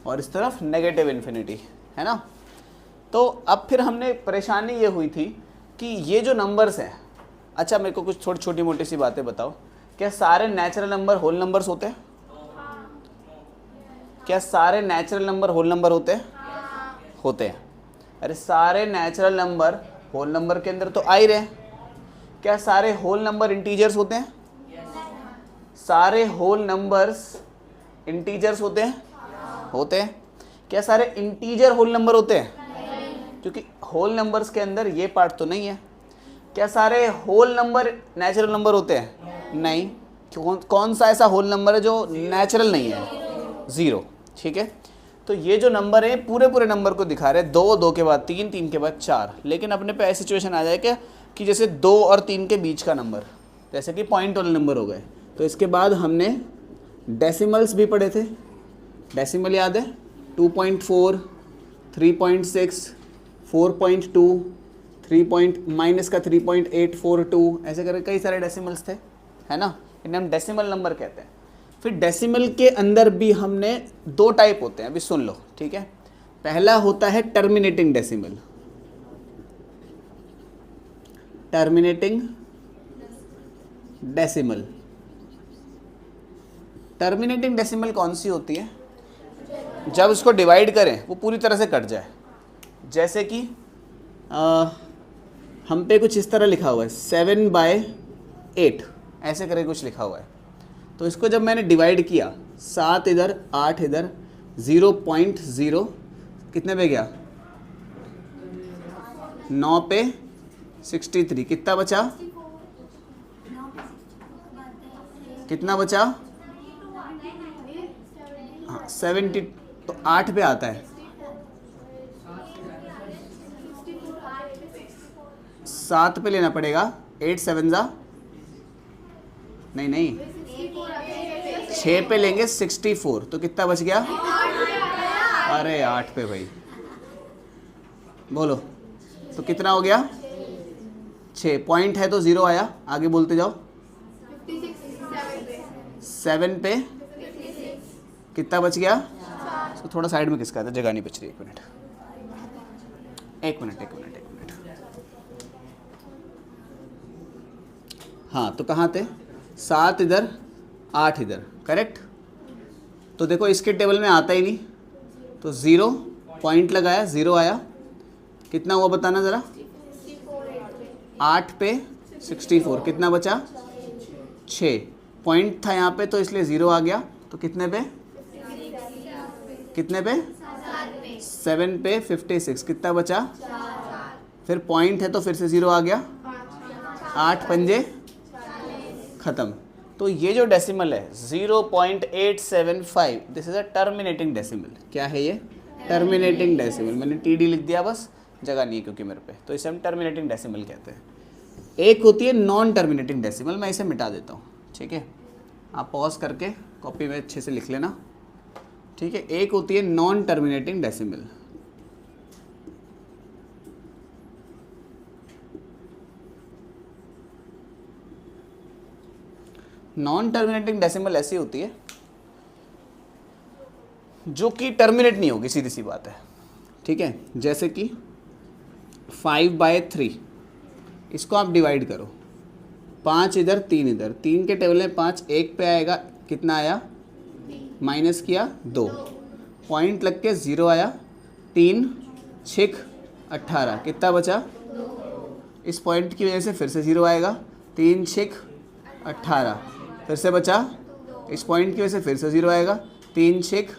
और इस तरफ नेगेटिव इन्फिनिटी, है ना। तो अब फिर हमने परेशानी ये हुई थी कि ये जो नंबर्स हैं, अच्छा मेरे को कुछ थोड़ी छोटी मोटी सी बातें बताओ, क्या सारे नेचुरल नंबर होल नंबर्स होते हैं? क्या सारे नेचुरल नंबर होल नंबर होते हैं? होते हैं। अरे सारे नेचुरल नंबर होल नंबर के अंदर तो आ ही रहे हैं। क्या सारे होल नंबर इंटीजर्स होते हैं? सारे होल नंबर्स इंटीजर्स होते हैं? होते हैं। क्या सारे इंटीजर होल नंबर होते हैं? क्योंकि होल नंबर्स के अंदर ये पार्ट तो नहीं है। क्या सारे होल नंबर नेचुरल नंबर होते हैं? नहीं। कौन सा ऐसा होल नंबर है जो नेचुरल नहीं है? 0, ठीक है। तो ये जो नंबर है पूरे नंबर को दिखा रहे हैं, 2, 2 के बाद 3, 3 के बाद 4। लेकिन अपने पे ऐसी सिचुएशन आ जाए कि जैसे 2 और 3 के बीच का नंबर, जैसे कि पॉइंट वाले नंबर हो गए। तो इसके बाद हमने डेसिमल्स भी पढ़े थे। डेसिमल याद है? 2.4, 3.6, 4.2, 3.-3.842, ऐसे करके कई सारे डेसिमल्स थे, है ना। इन्हें हम डेसिमल नंबर कहते हैं। फिर डेसिमल के अंदर भी हमने 2 टाइप होते हैं, अभी सुन लो, ठीक है। पहला होता है terminating decimal. Terminating decimal. Terminating decimal कौन सी होती है? जब उसको डिवाइड करें वो पूरी तरह से कट जाए। जैसे कि हम पे कुछ इस तरह लिखा हुआ है 7/8, ऐसे करके कुछ लिखा हुआ है। तो इसको जब मैंने डिवाइड किया, 7 इधर 8 इधर, 0.0 कितने पे गया? 9 पे 63, कितना बचा? कितना बचा? हाँ 70, तो 8 पे आता है। 7 पे लेना पड़ेगा, 8 7 जा, नहीं 6 पे लेंगे 64, तो कितना बच गया? अरे 8 पे भाई, बोलो तो कितना हो गया? 6 पॉइंट है तो 0 आया, आगे बोलते जाओ। 7 पे कितना बच गया? तो थोड़ा साइड में किसका था, जगह नहीं बच रही। एक मिनट। हाँ तो कहाँ थे? 7 इधर 8 इधर, करेक्ट। तो देखो इसके टेबल में आता ही नहीं, तो 0 पॉइंट लगाया, 0 आया। कितना हुआ बताना ज़रा? 8 पे 64, कितना बचा? 6 पॉइंट था यहाँ पे, तो इसलिए 0 आ गया। तो कितने पे? 7 पे 56, कितना बचा? फिर पॉइंट है तो फिर से 0 आ गया, 8 पंजे खत्म। तो ये जो डेसिमल है 0.875, this is a terminating decimal. क्या है ये? Terminating decimal. मैंने TD लिख दिया, बस जगह नहीं है क्योंकि मेरे पे, तो इसे हम टर्मिनेटिंग डेसिमल कहते हैं। एक होती है नॉन टर्मिनेटिंग डेसिमल, मैं इसे मिटा देता हूँ, ठीक है? आप पॉज करके कॉपी में अच्छे से लिख लेना, ठीक है? एक होती है non terminating decimal. Non terminating decimal ऐसी होती है जो कि टर्मिनेट नहीं होगी, सीधी सी बात है, ठीक है? जैसे कि 5/3, इसको आप डिवाइड करो, 5 इधर 3 इधर, 3 के टेबल में 5 एक पे आएगा, कितना आया? माइनस किया 2, पॉइंट लग के 0 आया, 3 6 18, कितना बचा? इस पॉइंट की वजह से फिर से 0 आएगा, 3 6 18, फिर से बचा, इस पॉइंट की वजह से फिर से 0 आएगा, 3 6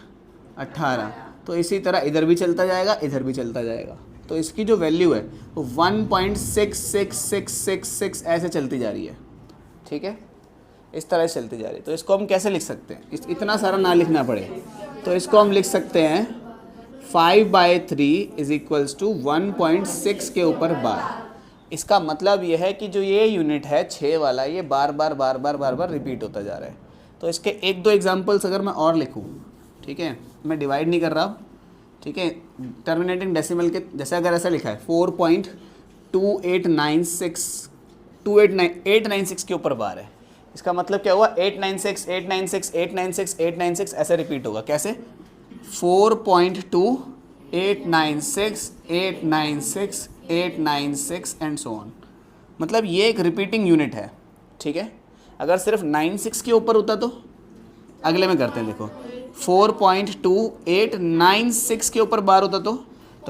18। तो इसी तरह इधर भी चलता जाएगा, इधर भी चलता जाएगा। तो इसकी जो वैल्यू है वो 1.66666 ऐसे चलती जा रही है, ठीक है? इस तरह से चलती जा रही है। तो इसको हम कैसे लिख सकते हैं? इतना सारा ना लिखना पड़े, तो इसको हम लिख सकते हैं 5/3 इज इक्वल्स टू 1.6 के ऊपर बार। इसका मतलब ये है कि जो ये यूनिट है 6 वाला, ये बार बार रिपीट होता जा रहा है। तो इसके 1-2 एग्जाम्पल्स अगर मैं और लिखूँ, ठीक है? मैं डिवाइड नहीं कर रहा, ठीक है? टर्मिनेटिंग डेसिमल के जैसे अगर ऐसा लिखा है 4.896 के ऊपर बार है, इसका मतलब क्या हुआ? 896 896 896 896 ऐसे रिपीट होगा। कैसे? 4.2 896 896 896 एंड सो ऑन। मतलब ये एक रिपीटिंग यूनिट है, ठीक है? अगर सिर्फ 96 के ऊपर होता तो अगले में करते हैं, देखो 4.2896 के ऊपर बार होता तो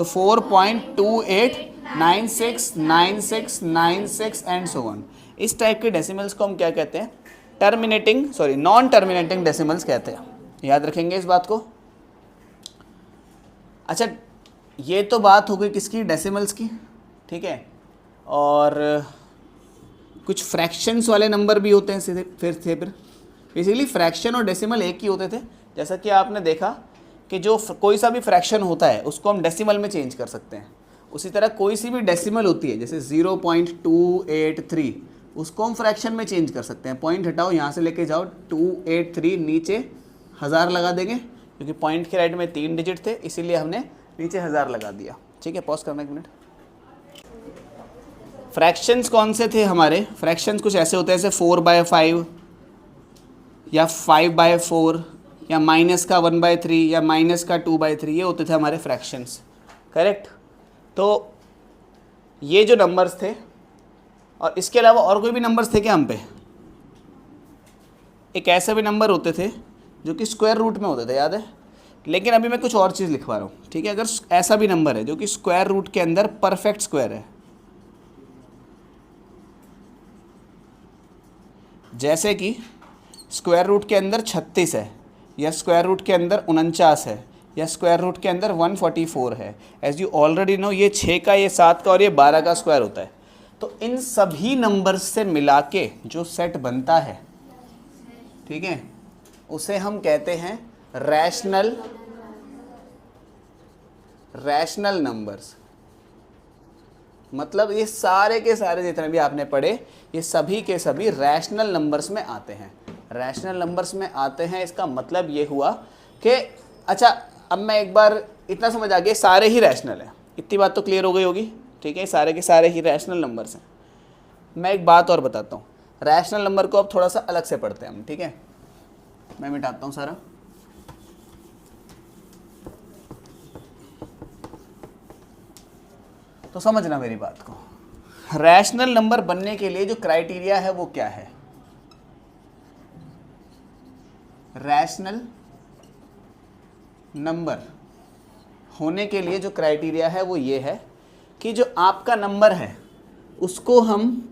4.2896 96 96 एंड सो ऑन। इस टाइप के डेसिमल्स को हम क्या कहते हैं? नॉन टर्मिनेटिंग डेसिमल्स कहते हैं। याद रखेंगे इस बात को। अच्छा, ये तो बात हो गई किसकी? डेसिमल्स की, ठीक है? और कुछ फ्रैक्शंस वाले नंबर भी होते हैं सीधे फिर बेसिकली फ्रैक्शन और डेसिमल एक ही होते थे। जैसा कि आपने देखा कि जो कोई सा भी फ्रैक्शन होता है उसको हम डेसिमल में चेंज कर सकते हैं। उसी तरह कोई सी भी डेसिमल होती है, जैसे 0.283, उसको हम फ्रैक्शन में चेंज कर सकते हैं। पॉइंट हटाओ, यहाँ से लेके जाओ 283, नीचे 1000 लगा देंगे, क्योंकि पॉइंट के राइट में 3 डिजिट थे, इसीलिए हमने नीचे 1000 लगा दिया, ठीक है? पॉज करना 1 मिनट। फ्रैक्शंस कौन से थे हमारे? फ्रैक्शंस कुछ ऐसे होते हैं जैसे 4/5 या 5/4 या माइनस का 1/3 या माइनस का 2/3, ये होते थे हमारे फ्रैक्शंस, करेक्ट? तो ये जो नंबर्स थे, और इसके अलावा और कोई भी नंबर्स थे क्या हम पे? एक ऐसे भी नंबर होते थे जो कि स्क्वायर रूट में होते थे, याद है? लेकिन अभी मैं कुछ और चीज़ लिखवा रहा हूँ, ठीक है? अगर ऐसा भी नंबर है जो कि स्क्वायर रूट के अंदर परफेक्ट स्क्वायर है, जैसे कि स्क्वायर रूट के अंदर 36 है, या स्क्वायर रूट के अंदर 49 है, या स्क्वायर रूट के अंदर 144 है। एज यू ऑलरेडी नो, ये 6 का, ये 7 का और ये 12 का स्क्वायर होता है। तो इन सभी नंबर्स से मिला के जो सेट बनता है, ठीक है, उसे हम कहते हैं रैशनल नंबर्स। मतलब ये सारे के सारे जितने भी आपने पढ़े, ये सभी के सभी रैशनल नंबर्स में आते हैं। रैशनल नंबर्स में आते हैं, इसका मतलब ये हुआ कि अच्छा, अब मैं एक बार इतना समझ आ गया, सारे ही रैशनल हैं। इतनी बात तो क्लियर हो गई होगी, ठीक है? सारे के सारे ही रैशनल नंबर्स हैं। मैं एक बात और बताता हूँ, रैशनल नंबर को अब थोड़ा सा अलग से पढ़ते हैं हम, ठीक है? मैं मिटाता हूँ सारा। तो समझना मेरी बात को, रैशनल नंबर बनने के लिए जो क्राइटेरिया है वो क्या है? रैशनल नंबर होने के लिए जो क्राइटेरिया है वो ये है कि जो आपका नंबर है उसको हम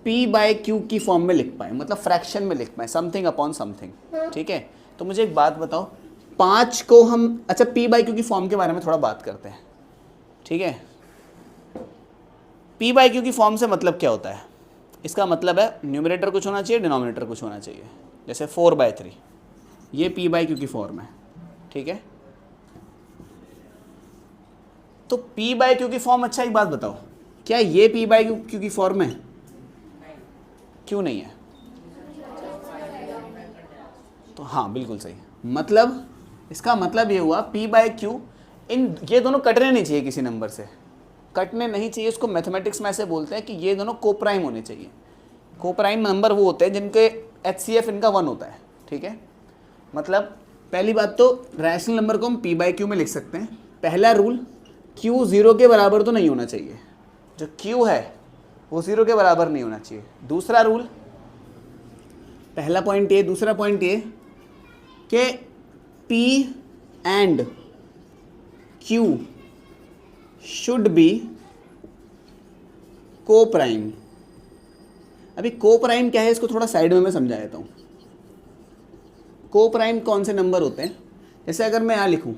p/q की फॉर्म में लिख पाए, मतलब फ्रैक्शन में लिख पाए, समथिंग अपॉन समथिंग, ठीक है? तो मुझे एक बात बताओ, 5 को हम, अच्छा p/q की फॉर्म के बारे में थोड़ा बात करते हैं, ठीक है? p/q की फॉर्म से मतलब क्या होता है? इसका मतलब है न्यूमरेटर कुछ होना चाहिए, डिनोमिनेटर कुछ होना चाहिए। जैसे 4/3 ये p/q की फॉर्म है, ठीक है। तो p/q की फॉर्म, अच्छा एक बात बताओ, क्या ये p/q की फॉर्म है? क्यों नहीं है? तो हाँ बिल्कुल सही, मतलब इसका मतलब ये हुआ p/q, ये दोनों कटने नहीं चाहिए, किसी नंबर से कटने नहीं चाहिए। इसको मैथमेटिक्स में ऐसे बोलते हैं कि ये दोनों कोप्राइम होने चाहिए। कोप्राइम नंबर वो होते हैं जिनके HCF इनका 1 होता है, ठीक है। मतलब पहली बात तो रैशनल नंबर को हम p/q में लिख सकते हैं। पहला रूल, q 0 के बराबर तो नहीं होना चाहिए, जो q है वो 0 के बराबर नहीं होना चाहिए। दूसरा रूल, पहला पॉइंट ये, दूसरा पॉइंट ये कि p and q should be coprime. अभी कोप्राइम क्या है इसको थोड़ा साइड में मैं समझा देता हूँ। कोप्राइम कौन से नंबर होते हैं? जैसे अगर मैं यहाँ लिखूँ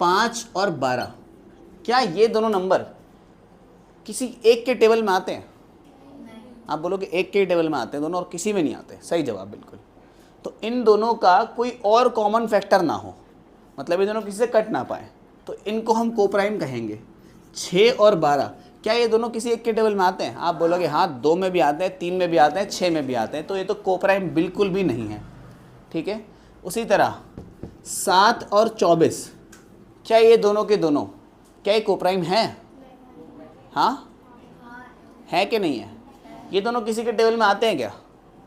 5 और 12, क्या ये दोनों नंबर किसी एक के टेबल में आते हैं? आप बोलोगे एक के टेबल में आते हैं दोनों और किसी में नहीं आते, सही जवाब बिल्कुल। तो इन दोनों का कोई और कॉमन फैक्टर ना हो, मतलब ये दोनों किसी से कट ना पाए, तो इनको हम कोप्राइम कहेंगे। 6 और 12, क्या ये दोनों किसी एक के टेबल में आते हैं? आप बोलोगे हाँ 2 में भी आते हैं, 3 में भी आते हैं, 6 में भी आते हैं, तो ये तो कोप्राइम बिल्कुल भी नहीं है, ठीक है। उसी तरह 7 और 24, क्या ये दोनों के दोनों, क्या ये कोप्राइम है? हाँ है कि नहीं है? ये दोनों किसी के टेबल में आते हैं क्या?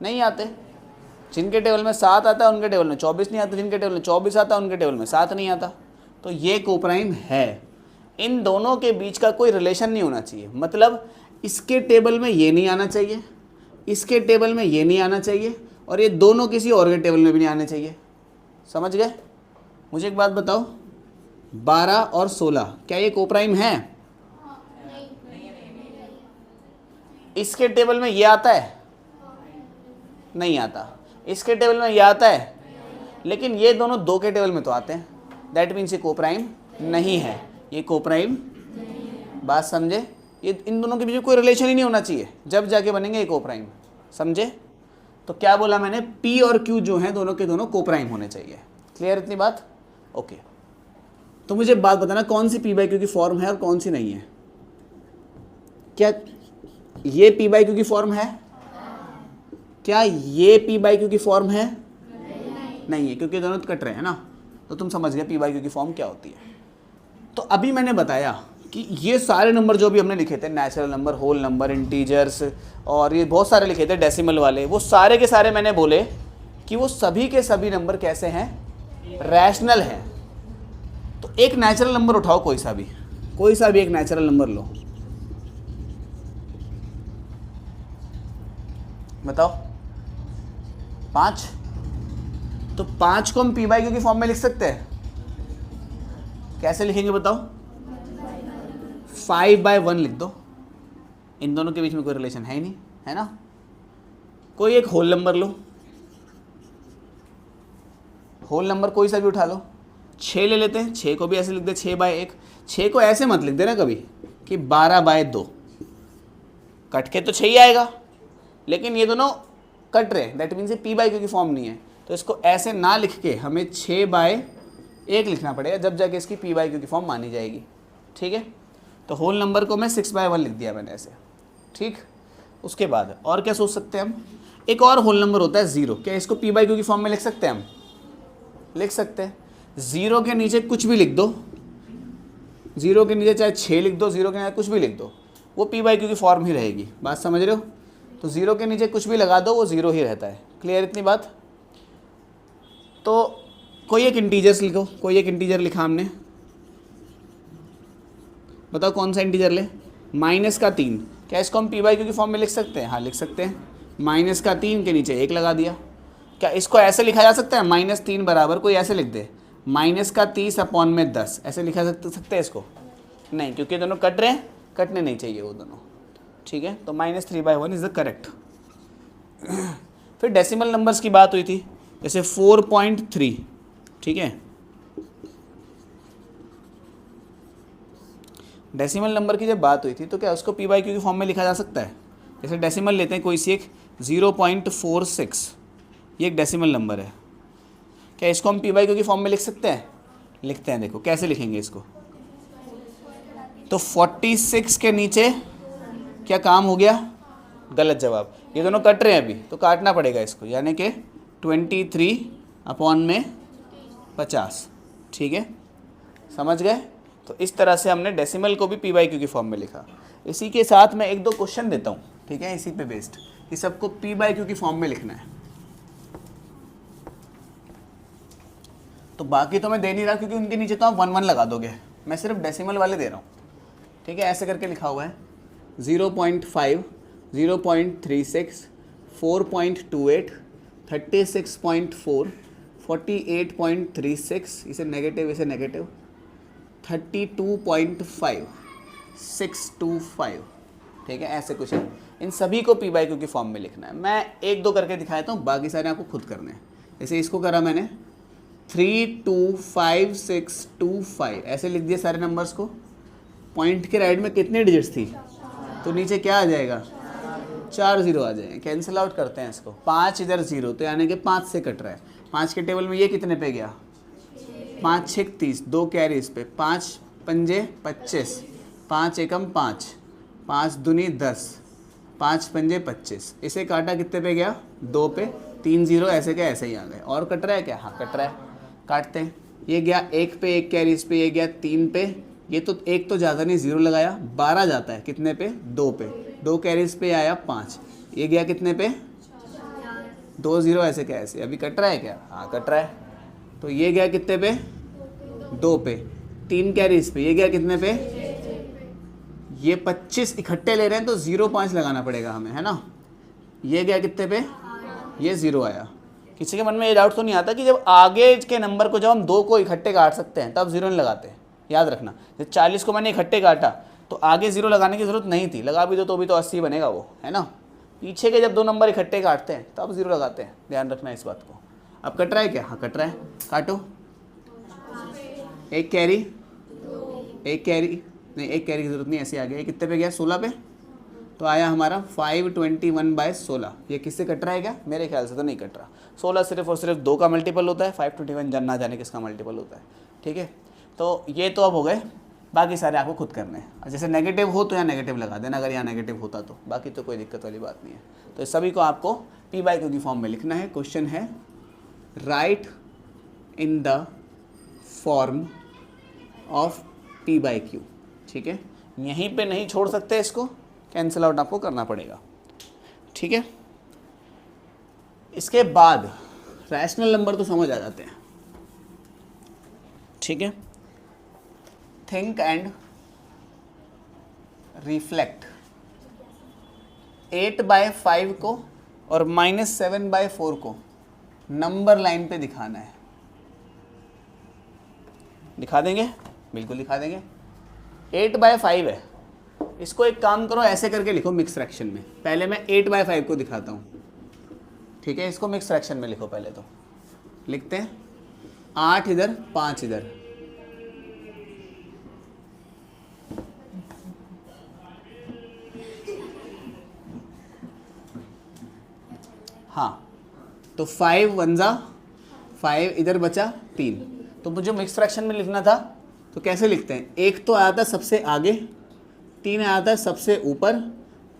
नहीं आते। जिनके टेबल में 7 आता है उनके टेबल में 24 नहीं आता, जिनके टेबल में 24 आता है उनके टेबल में 7 नहीं आता, तो ये कोप्राइम है। इन दोनों के बीच का कोई रिलेशन नहीं होना चाहिए, मतलब इसके टेबल में ये नहीं आना चाहिए, इसके टेबल में ये नहीं आना चाहिए, और ये दोनों किसी और के टेबल में भी नहीं आने चाहिए। समझ गए? मुझे एक बात बताओ, 12 और 16 क्या ये कोप्राइम है? इसके टेबल में ये आता है? नहीं आता। इसके टेबल में ये आता है? लेकिन ये दोनों 2 के टेबल में तो आते हैं, दैट मीन्स ये कोप्राइम नहीं है। ये कोप्राइम, बात समझे? ये इन दोनों के बीच में कोई रिलेशन ही नहीं होना चाहिए, जब जाके बनेंगे ये कोप्राइम, समझे? तो क्या बोला मैंने, P और Q जो हैं दोनों के दोनों कोप्राइम होने चाहिए। क्लियर इतनी बात? ओके। तो मुझे बात बताना कौन सी p/q की फॉर्म है और कौन सी नहीं है। क्या ये p/q की फॉर्म है? क्या ये p/q की फॉर्म है? नहीं है, क्योंकि दोनों कट रहे हैं ना, तो तुम समझ गए p/q की फॉर्म क्या होती है। तो अभी मैंने बताया कि ये सारे नंबर जो भी हमने लिखे थे, natural number, whole number, integers, और ये बहुत सारे लिखे थे डेसिमल वाले, वो सारे के सारे मैंने बोले कि वो सभी के सभी नंबर कैसे हैं? रैशनल हैं। तो एक नेचुरल नंबर उठाओ, कोई सा भी एक नेचुरल नंबर लो, बताओ। 5, तो 5 को हम p/q की फॉर्म में लिख सकते हैं। कैसे लिखेंगे बताओ? 5/1 लिख दो, इन दोनों के बीच में कोई रिलेशन है ही नहीं, है ना। कोई एक होल नंबर लो, होल नंबर कोई सा भी उठा लो। 6 ले लेते हैं, 6 को भी ऐसे लिख दे 6/1। 6 को ऐसे मत लिख देना कभी कि 12/2, कट के तो 6 ही आएगा, लेकिन ये दोनों कट रहे हैं, दैट मीन्स ये p/q की फॉर्म नहीं है। तो इसको ऐसे ना लिख के हमें 6/1 लिखना पड़ेगा, जब जाके इसकी p/q की फॉर्म मानी जाएगी, ठीक है। तो होल नंबर को मैं 6/1 लिख दिया मैंने ऐसे, ठीक। उसके बाद और क्या सोच सकते हैं हम? एक और होल नंबर होता है 0, क्या इसको p/q की फॉर्म में लिख सकते हैं हम? लिख सकते हैं। 0 के नीचे कुछ भी लिख दो, 0 के नीचे चाहे 6 लिख दो, 0 के नीचे कुछ भी लिख दो, वो p/q की फॉर्म ही रहेगी। बात समझ रहे हो? तो 0 के नीचे कुछ भी लगा दो, वो 0 ही रहता है। क्लियर इतनी बात? तो कोई एक इंटीजर्स लिखो, कोई एक इंटीजर लिखा हमने, बताओ कौन सा इंटीजर ले? -3, क्या इसको हम p/q की फॉर्म में लिख सकते हैं? हाँ लिख सकते हैं। -3 के नीचे 1 लगा दिया। क्या इसको ऐसे लिखा जा सकता है? -3 बराबर, कोई ऐसे लिख दे -30/10, ऐसे लिखा सकते हैं इसको? नहीं, क्योंकि दोनों कट रहे हैं, कटने नहीं चाहिए वो दोनों, ठीक है। तो -3/1 इज़ द करेक्ट। फिर डेसिमल नंबर्स की बात हुई थी, जैसे 4.3, ठीक है। डेसिमल नंबर की जब बात हुई थी तो क्या उसको p/q की फॉर्म में लिखा जा सकता है? जैसे डेसिमल लेते हैं कोई सी एक 0.46, ये एक डेसिमल नंबर है। क्या इसको हम पी बाई क्यू की फॉर्म में लिख सकते हैं? लिखते हैं। देखो कैसे लिखेंगे इसको। तो 46 के नीचे क्या काम हो गया? गलत जवाब। ये दोनों कट रहे हैं अभी, तो काटना पड़ेगा इसको, यानी कि 23/50। ठीक है, समझ गए? तो इस तरह से हमने डेसिमल को भी पी बाई क्यू की फॉर्म में लिखा। इसी के साथ मैं एक दो क्वेश्चन देता हूँ, ठीक है, इसी पे बेस्ड, कि सबको पी बाई क्यू की फॉर्म में लिखना है। तो बाकी तो मैं दे नहीं रहा क्योंकि उनके नीचे तो आप 1 1 लगा दोगे, मैं सिर्फ डेसिमल वाले दे रहा हूँ। ठीक है, ऐसे करके लिखा हुआ है 0.5, 0.36, 4.28, 36.4, 48.36, इसे नेगेटिव, इसे नेगेटिव, 32.5, 625। ठीक है, ऐसे कुछ है। इन सभी को पी बाई क्यू की फॉर्म में लिखना है। मैं एक दो करके दिखाता हूँ, बाकी सारे आपको खुद करने हैं। जैसे इसको करा मैंने 325625, ऐसे लिख दिए सारे नंबर्स को। पॉइंट के राइट में कितनी डिजिट्स थी? तो नीचे क्या आ जाएगा? 4 0 आ जाएंगे। कैंसिल आउट करते हैं इसको। 5 इधर 0, तो यानी कि 5 से कट रहा है। 5 के टेबल में ये कितने पे गया? 5 6 30, 2 कैरी इस पे, 5 पंजे 25, 5 एकम 5, 5 दूनी 10, 5 पंजे 25। इसे काटा कितने पे गया? 2 पे। 3 0 ऐसे के ऐसे ही आ गए। और कट रहा है क्या? हाँ कट रहा है, काटते हैं। ये गया 1 पे, 1 कैरी इस पे, ये गया 3 पे, ये तो 1 तो ज़्यादा नहीं, 0 लगाया, 12 जाता है कितने पे? 2 पे। 2 कैरीज पे आया 5, ये गया कितने पे? 2 0 ऐसे क्या ऐसे। अभी कट रहा है क्या? हाँ कट रहा है। तो ये गया कितने पे? 2 पे। 3 कैरीज पे, ये गया कितने पे? ये 25 इकट्ठे ले रहे हैं तो 0.5 लगाना पड़ेगा हमें, है ना। ये गया कितने पे? ये 0 आया। किसी के मन में ये डाउट तो नहीं आता कि जब आगे के नंबर को जब हम 2 को इकट्ठे काट सकते हैं तब 0 नहीं लगाते हैं? याद रखना, जब 40 को मैंने इकट्ठे काटा तो आगे 0 लगाने की जरूरत नहीं थी, लगा भी दो तो भी तो 80 बनेगा वो, है ना। पीछे के जब 2 नंबर इकट्ठे काटते हैं तब 0 लगाते हैं, ध्यान रखना इस बात को। अब कट रहा है क्या? हाँ कट रहा है, काटो। 1 कैरी, 1 कैरी नहीं, 1 कैरी की जरूरत नहीं, ऐसे आ गया। ये कितने पे गया? 16 पे। तो आया हमारा 521/16। ये किससे कट रहा है क्या? मेरे ख्याल से तो नहीं कट रहा। 16 सिर्फ और सिर्फ 2 का मल्टीपल होता है, 521 ना जाने किसका मल्टीपल होता है। ठीक है, तो ये तो अब हो गए, बाकी सारे आपको खुद करने हैं। जैसे नेगेटिव हो तो यहाँ नेगेटिव लगा देना, अगर यहाँ नेगेटिव होता तो, बाकी तो कोई दिक्कत वाली बात नहीं है। तो सभी को आपको पी बाई क्यू की फॉर्म में लिखना है। क्वेश्चन है right in the form of P by Q. ठीक है, यहीं पे नहीं छोड़ सकते, इसको कैंसिल आउट आपको करना पड़ेगा। ठीक है, इसके बाद रैशनल नंबर तो समझ आ जाते हैं। ठीक है, थिंक एंड रिफ्लेक्ट। 8/5 को और -7/4 को नंबर लाइन पे दिखाना है। दिखा देंगे? बिल्कुल दिखा देंगे। 8/5 है, इसको एक काम करो, ऐसे करके लिखो मिक्स फ्रैक्शन में। पहले मैं 8/5 को दिखाता हूँ। ठीक है, इसको मिक्स फ्रैक्शन में लिखो। पहले तो लिखते हैं 8 इधर 5 इधर। हाँ, तो 5 1 जा 5, इधर बचा 3। तो मुझे मिक्स फ्रैक्शन में लिखना था, तो कैसे लिखते हैं? 1 तो आया था सबसे आगे, 3 आया था सबसे ऊपर,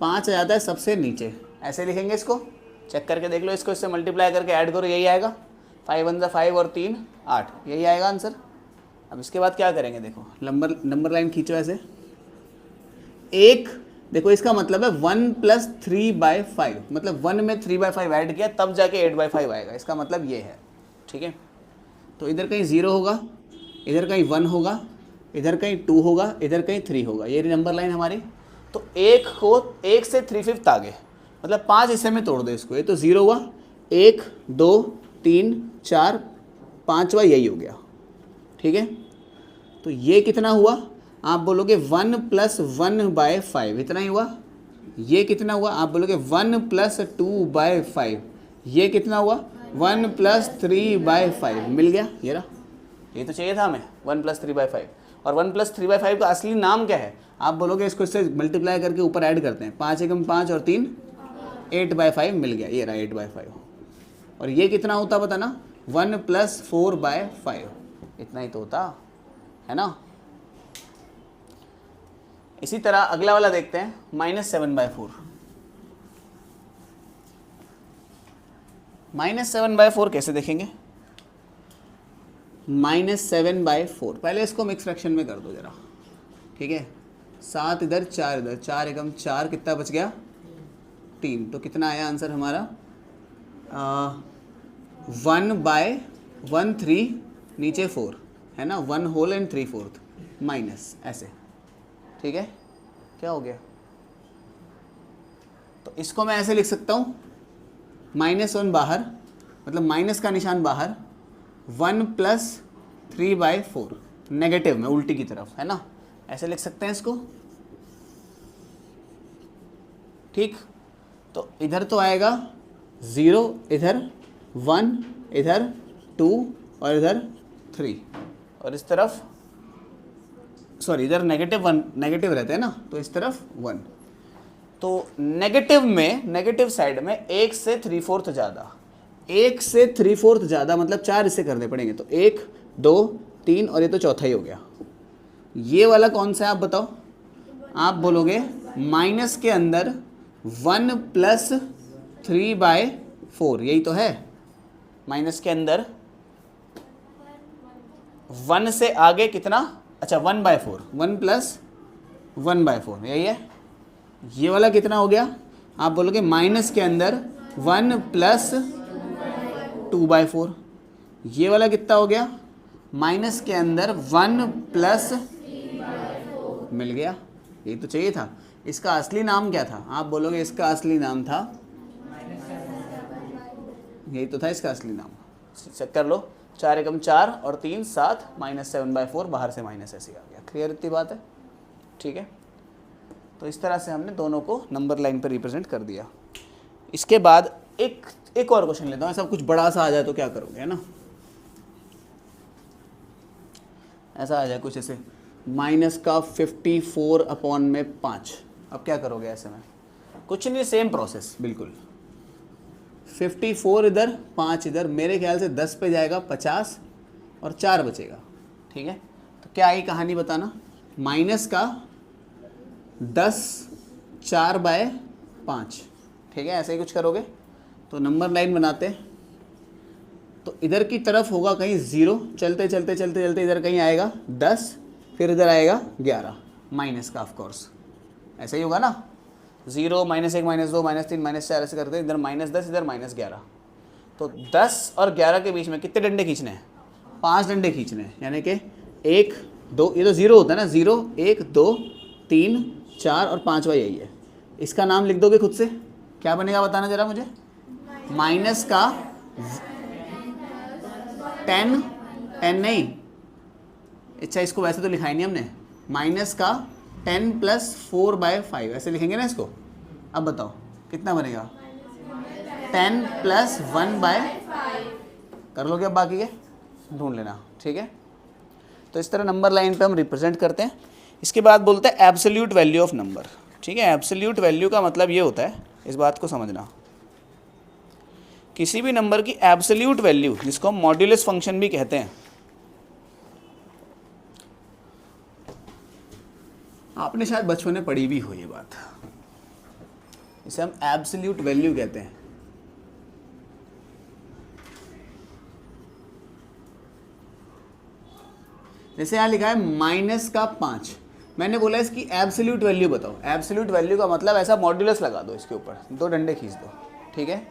5 आ जाता है सबसे नीचे। ऐसे लिखेंगे इसको, चेक करके देख लो इसको, इससे मल्टीप्लाई करके ऐड करो, यही आएगा। 5 1 5 और 3 8, यही आएगा आंसर। अब इसके बाद क्या करेंगे? देखो नंबर लाइन खींचो ऐसे। एक देखो, इसका मतलब है 1 + 3/5, मतलब 1 में 3/5 ऐड किया तब जाके 8/5 आएगा, इसका मतलब ये है। ठीक है, तो इधर कहीं 0 होगा, इधर कहीं 1 होगा, इधर कहीं 2 होगा, इधर कहीं 3 होगा। ये नंबर लाइन हमारी। तो 1 से 3/5 आगे, मतलब 5 हिस्से में तोड़ दो इसको। ये तो 0 हुआ, 1 2 3 4 5वां यही हो गया। ठीक है, तो ये कितना हुआ? आप बोलोगे 1 + 1/5, इतना ही हुआ। ये कितना हुआ? आप बोलोगे 1 + 2/5, ये कितना हुआ? 1 + 3/5। मिल गया, ये रहा। ये तो चाहिए था हमें, 1 + 3/5। और 1+3/5 का असली नाम क्या है? आप बोलोगे इसको इससे मल्टीप्लाई करके ऊपर ऐड करते हैं, 5 एकम 5 और 3 8/5 मिल गया, ये रहा 8/5। और ये कितना होता बताना? 1+4/5, इतना ही तो होता है ना। इसी तरह अगला वाला देखते हैं, -7/4। -7/4 कैसे देखेंगे? -7/4, पहले इसको मिक्स फ्रैक्शन में कर दो जरा, ठीक है। 7 इधर 4 इधर, 4 एकम 4, कितना बच गया? 3। तो कितना आया आंसर हमारा? 1/13 नीचे 4 है ना, 1 होल एंड 3/4 माइनस, ऐसे, ठीक है। क्या हो गया? तो इसको मैं ऐसे लिख सकता हूँ, -1 बाहर, मतलब माइनस का निशान बाहर, 1+3/4 नेगेटिव में उल्टी की तरफ, है ना, ऐसे लिख सकते हैं इसको, ठीक। तो इधर तो आएगा 0, इधर 1, इधर 2 और इधर 3, और इस तरफ सॉरी इधर -1 नेगेटिव रहते हैं ना, तो इस तरफ 1। तो नेगेटिव में, नेगेटिव साइड में 1 से 3/4 ज़्यादा, 1 से 3/4 ज़्यादा मतलब 4 इससे करने पड़ेंगे, तो 1 2 3 और ये तो चौथा ही हो गया। ये वाला कौन सा है आप बताओ? आप बोलोगे माइनस के अंदर 1+3/4, यही तो है। माइनस के अंदर 1 से आगे कितना? अच्छा 1/4, 1+1/4, यही है। ये वाला कितना हो गया? आप बोलोगे माइनस के अंदर 1+2/4। ये वाला कितना हो गया? माइनस के अंदर 1+, मिल गया, यही तो चाहिए था। इसका असली नाम क्या था? आप बोलोगे इसका असली नाम था, यही तो था इसका असली नाम। चेक कर लो, 4 एकम 4 और 3 7, -7/4, बाहर से माइनस ऐसे आ गया। क्लियर इतनी बात है, ठीक है। तो इस तरह से हमने दोनों को नंबर लाइन पर रिप्रेजेंट कर दिया। इसके बाद एक और क्वेश्चन लेता हूँ, ऐसा कुछ बड़ा सा आ जाए तो क्या करोगे, है ना। ऐसा आ जाए कुछ ऐसे -54/5, अब क्या करोगे ऐसे में? कुछ नहीं, सेम प्रोसेस बिल्कुल। 54 इधर 5 इधर, मेरे ख्याल से 10 पे जाएगा 50 और 4 बचेगा, ठीक है। तो क्या आई कहानी बताना? माइनस का 10 4/5, ठीक है, ऐसे ही कुछ करोगे। तो नंबर लाइन बनाते, तो इधर की तरफ होगा कहीं 0, चलते चलते चलते चलते इधर कहीं आएगा 10, फिर इधर आएगा 11, माइनस का ऑफ कोर्स, ऐसा ही होगा ना। 0 -1 -2 -3 -4 ऐसे करते हैं, इधर -10 इधर -11। तो 10 और 11 के बीच में कितने डंडे खींचने हैं? 5 डंडे खींचने हैं, यानी कि 1 2, ये तो 0 होता है ना, 0 1 2 3 4 और 5वां यही है। इसका नाम लिख दोगे खुद से, क्या बनेगा बताना जरा मुझे? माइनस का 10 नहीं, अच्छा इसको वैसे तो लिखा ही नहीं हमने, माइनस का 10+4/5 ऐसे लिखेंगे ना इसको। अब बताओ कितना बनेगा? 10+1/5 कर लोगे। अब बाकी के ढूंढ लेना, ठीक है। तो इस तरह नंबर लाइन पे हम रिप्रेजेंट करते हैं। इसके बाद बोलते हैं एब्सोल्यूट वैल्यू ऑफ नंबर, ठीक है। एब्सोल्यूट वैल्यू का मतलब ये होता है, इस बात को समझना, किसी भी नंबर की एब्सोल्यूट वैल्यू, जिसको हम मॉड्यूलस फंक्शन भी कहते हैं। आपने शायद बचपन में पढ़ी भी हो ये बात, इसे हम एब्सोल्यूट वैल्यू कहते हैं। जैसे यहाँ लिखा है -5, मैंने बोला इसकी एब्सोल्यूट वैल्यू बताओ। एब्सोल्यूट वैल्यू का मतलब ऐसा मॉड्यूलस लगा दो, इसके ऊपर 2 डंडे खींच दो, ठीक है।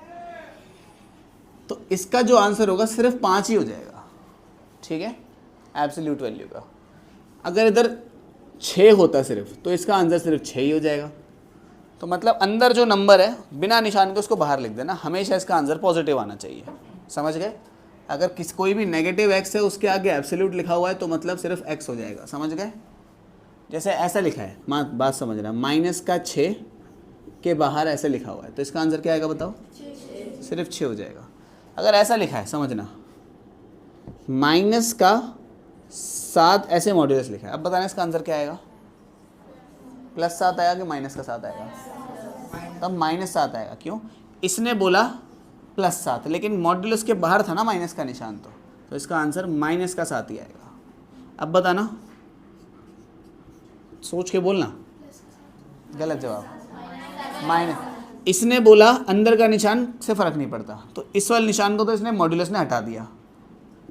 तो इसका जो आंसर होगा सिर्फ 5 ही हो जाएगा, ठीक है, एब्सोल्यूट वैल्यू का। अगर इधर 6 होता सिर्फ, तो इसका आंसर सिर्फ 6 ही हो जाएगा। तो मतलब अंदर जो नंबर है बिना निशान के उसको बाहर लिख देना, हमेशा इसका आंसर पॉजिटिव आना चाहिए, समझ गए। अगर कोई भी नेगेटिव x है उसके आगे एब्सोल्यूट लिखा हुआ है तो मतलब सिर्फ x हो जाएगा, समझ गए। जैसे ऐसा लिखा है, बात समझना, -6 के बाहर ऐसे लिखा हुआ है, तो इसका आंसर क्या आएगा बताओ? सिर्फ 6 हो जाएगा। अगर ऐसा लिखा है, समझना, 7 ऐसे मॉड्यूलस लिखा है। अब बताना इसका आंसर क्या आएगा, +7 आएगा कि -7 आएगा? तब -7 आएगा। क्यों? इसने बोला +7, लेकिन मॉड्यूलस के बाहर था ना माइनस का निशान, तो इसका आंसर -7 ही आएगा। अब बताना, सोच के बोलना। गलत जवाब, माइनस। इसने बोला अंदर का निशान से फ़र्क नहीं पड़ता, तो इस वाले निशान को तो इसने मॉड्यूलस ने हटा दिया,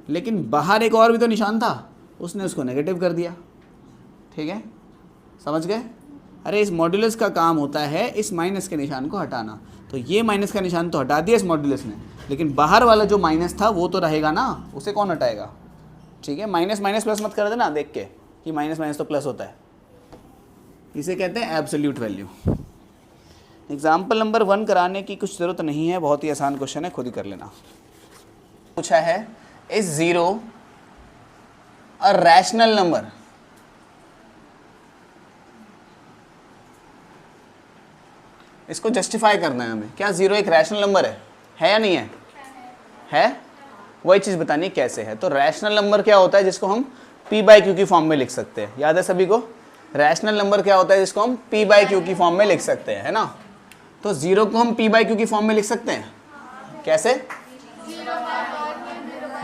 लेकिन बाहर एक और भी तो निशान था, उसने उसको नेगेटिव कर दिया। ठीक है, समझ गए? अरे इस मॉड्यूलस का काम होता है इस माइनस के निशान को हटाना, तो ये माइनस का निशान तो हटा दिया इस मॉड्यूलस ने, लेकिन बाहर वाला जो माइनस था वो तो रहेगा ना, उसे कौन हटाएगा? ठीक है, माइनस माइनस प्लस मत कर देना देख के कि माइनस माइनस तो प्लस होता है। इसे कहते हैं एब्सोल्यूट वैल्यू। एग्जाम्पल नंबर 1 कराने की कुछ ज़रूरत नहीं है, बहुत ही आसान क्वेश्चन है, खुद ही कर लेना। पूछा है, इज 0 अ रैशनल नंबर? इसको जस्टिफाई करना है हमें, क्या 0 एक रैशनल नंबर है या नहीं है? है। वही चीज़ बतानी कैसे है। तो रैशनल नंबर क्या होता है जिसको हम p/q की फॉर्म में लिख सकते हैं? याद है सभी को? रैशनल नंबर क्या होता है जिसको हम p/q की फॉर्म में लिख सकते हैं, है ना? तो 0 को हम p/q की फॉर्म में लिख सकते हैं। कैसे?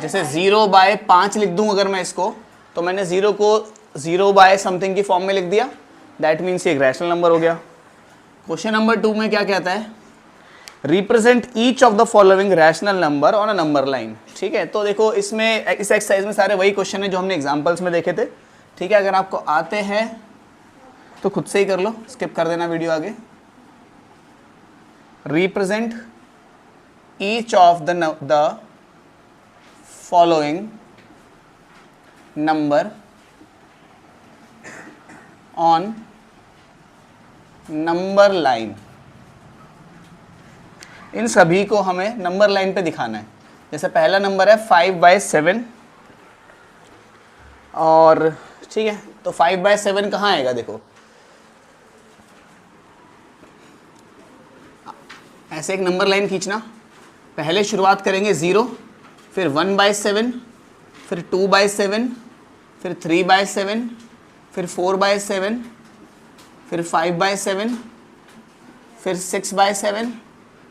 जैसे 0/5 लिख दूं अगर मैं इसको, तो मैंने 0 को 0/समथिंग की फॉर्म में लिख दिया, दैट मीन्स एक रैशनल नंबर हो गया। क्वेश्चन नंबर 2 में क्या कहता है? Represent each of the following rational number on a number line. ठीक है, तो देखो इसमें इस एक्सरसाइज में सारे वही क्वेश्चन है जो हमने एग्जांपल्स में देखे थे। ठीक है, अगर आपको आते हैं तो खुद से ही कर लो, स्किप कर देना वीडियो आगे। Represent each of the following number on number line. इन सभी को हमें नंबर लाइन पे दिखाना है। जैसे पहला नंबर है 5/7, और ठीक है, तो 5/7 कहाँ आएगा? देखो ऐसे एक नंबर लाइन खींचना, पहले शुरुआत करेंगे 0, फिर 1/7, फिर 2/7, फिर 3/7, फिर 4/7, फिर 5/7, फिर 6/7,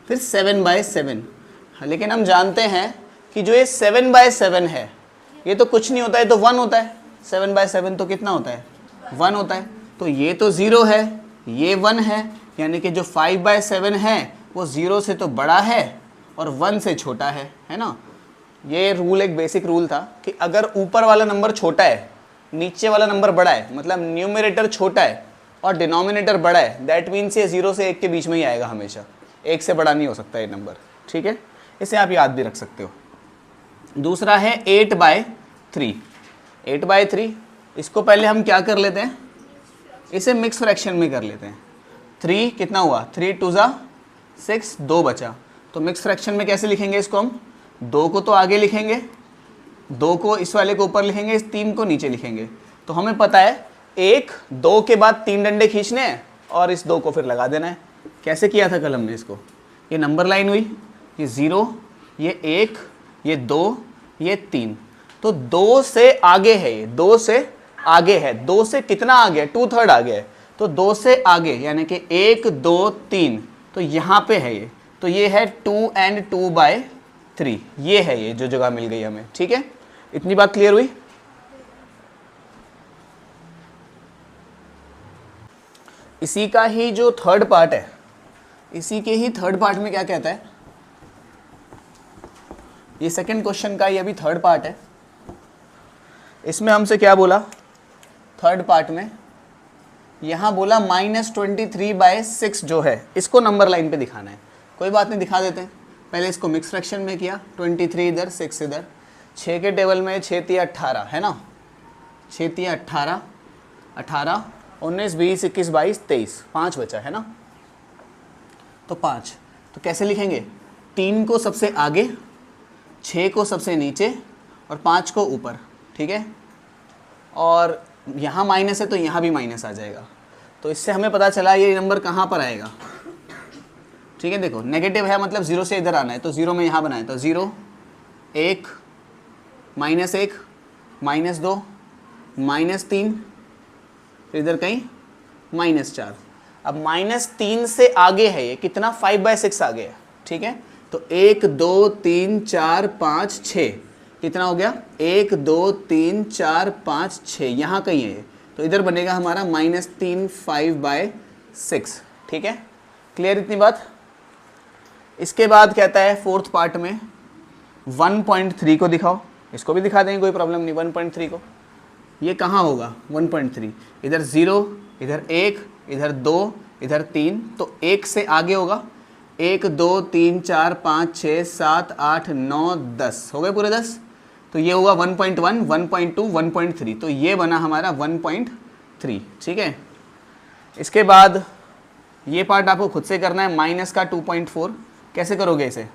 फिर 7/7। लेकिन हम जानते हैं कि जो ये 7/7 है ये तो कुछ नहीं होता है, तो 1 होता है। 7/7 तो कितना होता है? 1 होता है। तो ये तो 0 है, ये 1 है, यानी कि जो 5/7 है वो 0 से तो बड़ा है और 1 से छोटा है ना? ये रूल एक बेसिक रूल था कि अगर ऊपर वाला नंबर छोटा है, नीचे वाला नंबर बड़ा है, मतलब न्यूमरेटर छोटा है और डिनोमिनेटर बड़ा है, दैट मीन्स ये 0 से 1 के बीच में ही आएगा हमेशा, 1 से बड़ा नहीं हो सकता ये नंबर। ठीक है, इसे आप याद भी रख सकते हो। दूसरा है 8/3। 8/3 इसको पहले हम क्या कर लेते हैं? इसे मिक्स फ्रैक्शन में कर लेते हैं। 3 कितना हुआ? 3 2 ज़ा 6, 2 बचा। तो मिक्स फ्रैक्शन में कैसे लिखेंगे इसको हम? 2 को तो आगे लिखेंगे, 2 को इस वाले को ऊपर लिखेंगे, इस 3 को नीचे लिखेंगे। तो हमें पता है 1 2 के बाद 3 डंडे खींचने हैं और इस 2 को फिर लगा देना है। कैसे किया था कल हमने इसको? ये नंबर लाइन हुई, ये 0, ये 1, ये 2, ये 3। तो 2 से आगे है, ये 2 से आगे है। 2 से कितना आगे है? 2/3 आगे है। तो 2 से आगे यानी कि 1 2 3, तो यहाँ पे है ये, तो ये है 2 and 2/3। ये है ये जो जगह मिल गई हमें। ठीक है, इतनी बात क्लियर हुई? इसी का ही जो थर्ड पार्ट है, इसी के ही थर्ड पार्ट में क्या कहता है? ये सेकंड क्वेश्चन का ये अभी थर्ड पार्ट है। इसमें हमसे क्या बोला थर्ड पार्ट में? यहाँ बोला -23/6 जो है इसको नंबर लाइन पे दिखाना है। कोई बात नहीं, दिखा देते हैं। पहले इसको मिक्स फ्रैक्शन में किया, 23 इधर 6 इधर, 6 के टेबल में 6 3 18 है ना? 6 3 18, 18 19 20 21 22 23, 5 बचा है ना? तो 5 तो कैसे लिखेंगे? 3 को सबसे आगे, 6 को सबसे नीचे और 5 को ऊपर। ठीक है, और यहाँ माइनस है तो यहाँ भी माइनस आ जाएगा। तो इससे हमें पता चला ये नंबर कहाँ पर आएगा। ठीक है, देखो नेगेटिव है मतलब 0 से इधर आना है, तो 0 में यहाँ बनाए, तो 0 1 -1 -2 -3, फिर इधर कहीं -4। अब -3 से आगे है ये कितना, 5/6 आगे है, ठीक है। तो 1 2 3 4 5 6 कितना हो गया, 1 2 3 4 5 6 यहाँ कहीं है ये, तो इधर बनेगा हमारा -3 5/6, ठीक है। क्लियर इतनी बात। इसके बाद कहता है फोर्थ पार्ट में 1.3 को दिखाओ, इसको भी दिखा देंगे, कोई प्रॉब्लम नहीं। 1.3 को ये कहाँ होगा 1.3, इधर 0, इधर 1, इधर 2, इधर 3, तो 1 से आगे होगा। 1 2 3 4 5 6 7 8 9 10 हो गए पूरे 10, तो ये होगा 1.1 1.2 1.3, तो ये बना हमारा 1.3, ठीक है। इसके बाद ये पार्ट आपको खुद से करना है, माइनस का 2.4 कैसे करोगे इसे,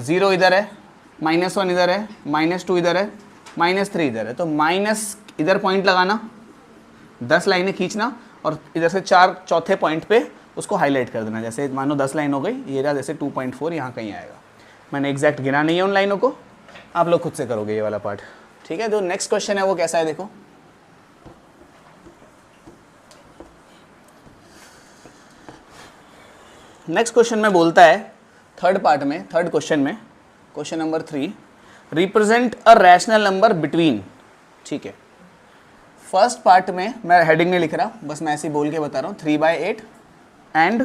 0 इधर है, -1 इधर है, -2 इधर है, -3 इधर है, तो माइनस इधर पॉइंट लगाना, 10 लाइनें खींचना और इधर से 4 चौथे पॉइंट पे उसको हाईलाइट कर देना। जैसे मानो 10 लाइन हो गई, ये रहा जैसे 2.4 यहाँ कहीं आएगा। मैंने एग्जैक्ट गिना नहीं है उन लाइनों को, आप लोग खुद से करोगे ये वाला पार्ट, ठीक है। जो नेक्स्ट क्वेश्चन है वो कैसा है देखो, नेक्स्ट क्वेश्चन में बोलता है थर्ड पार्ट में, थर्ड क्वेश्चन में, question number 3, represent a rational number between, ठीक है। फर्स्ट पार्ट में मैं हेडिंग नहीं लिख रहा, बस मैं ऐसे ही बोल के बता रहा हूँ, 3/8 एंड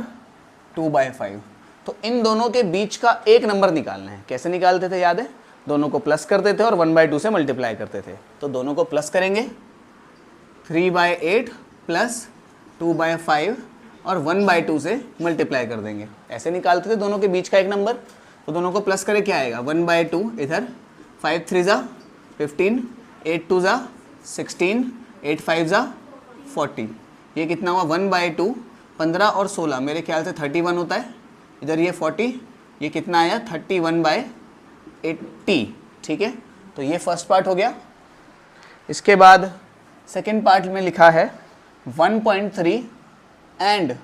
2/5, तो इन दोनों के बीच का एक नंबर निकालना है। कैसे निकालते थे याद है, दोनों को प्लस करते थे और 1/2 से मल्टीप्लाई करते थे, तो दोनों को प्लस करेंगे, 3/8 प्लस 2/5 और 1/2 से मल्टीप्लाई कर देंगे। ऐसे निकालते थे दोनों के बीच का एक नंबर, तो दोनों को प्लस करे क्या आएगा, 1/2 इधर, 5 3 ज़ा 15, 8 2 ज़ा 16, 8 5 ज़ा 40, ये कितना हुआ 1/2, 15 और 16 मेरे ख्याल से 31 होता है, इधर ये 40, ये कितना आया 31/80, ठीक है। तो ये फर्स्ट पार्ट हो गया। इसके बाद सेकेंड पार्ट में लिखा है 1.3 एंड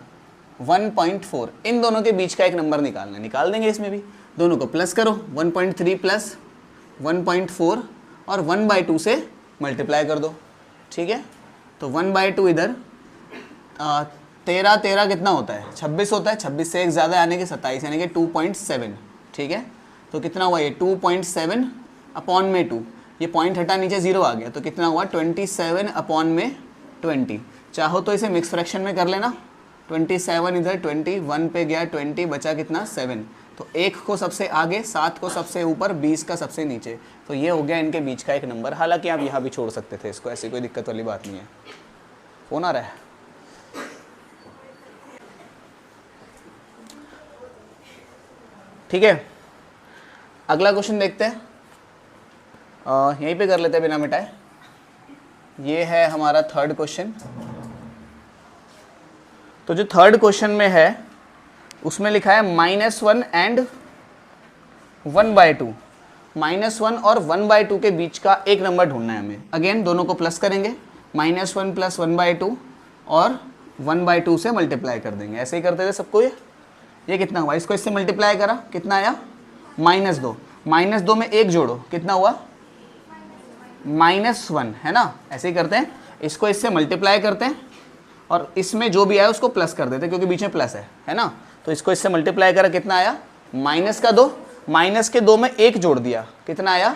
1.4, इन दोनों के बीच का एक नंबर निकालना है। निकाल देंगे इसमें भी, दोनों को प्लस करो, 1.3 प्लस 1.4 और 1/2 से मल्टीप्लाई कर दो, ठीक है। तो 1/2 इधर 13 13 कितना होता है 26 होता है, 26 से एक ज़्यादा यानी कि 27 यानी कि 2.7, ठीक है। तो कितना हुआ ये 2.7 अपॉन में 2, ये पॉइंट हटा नीचे 0 आ गया, तो कितना हुआ 27 अपॉन में 20। चाहो तो इसे मिक्स फ्रैक्शन में कर लेना, 27 इधर 21 पे गया 20, बचा कितना 7, तो 1 को सबसे आगे, 7 को सबसे ऊपर, 20 का सबसे नीचे, तो ये हो गया इनके बीच का एक नंबर। हालांकि आप यहाँ भी छोड़ सकते थे इसको, ऐसी कोई दिक्कत वाली बात नहीं है। फोन आ रहा है, ठीक है। अगला क्वेश्चन देखते हैं, यहीं पे कर लेते हैं बिना मिटाए। ये है हमारा थर्ड क्वेश्चन। तो जो थर्ड क्वेश्चन में है उसमें लिखा है -1 एंड 1/2, -1 और 1/2 के बीच का एक नंबर ढूंढना है हमें। अगेन दोनों को प्लस करेंगे, -1 प्लस 1/2 और 1/2 से मल्टीप्लाई कर देंगे। ऐसे ही करते थे सबको। ये कितना हुआ, इसको इससे मल्टीप्लाई करा, कितना आया -2, -2 में 1 जोड़ो, कितना हुआ -1, है ना। ऐसे ही करते हैं, इसको इससे मल्टीप्लाई करते हैं और इसमें जो भी आया उसको प्लस कर देते हैं क्योंकि बीच में प्लस है ना। तो इसको इससे मल्टीप्लाई करा, कितना आया -2, -2 में 1 जोड़ दिया, कितना आया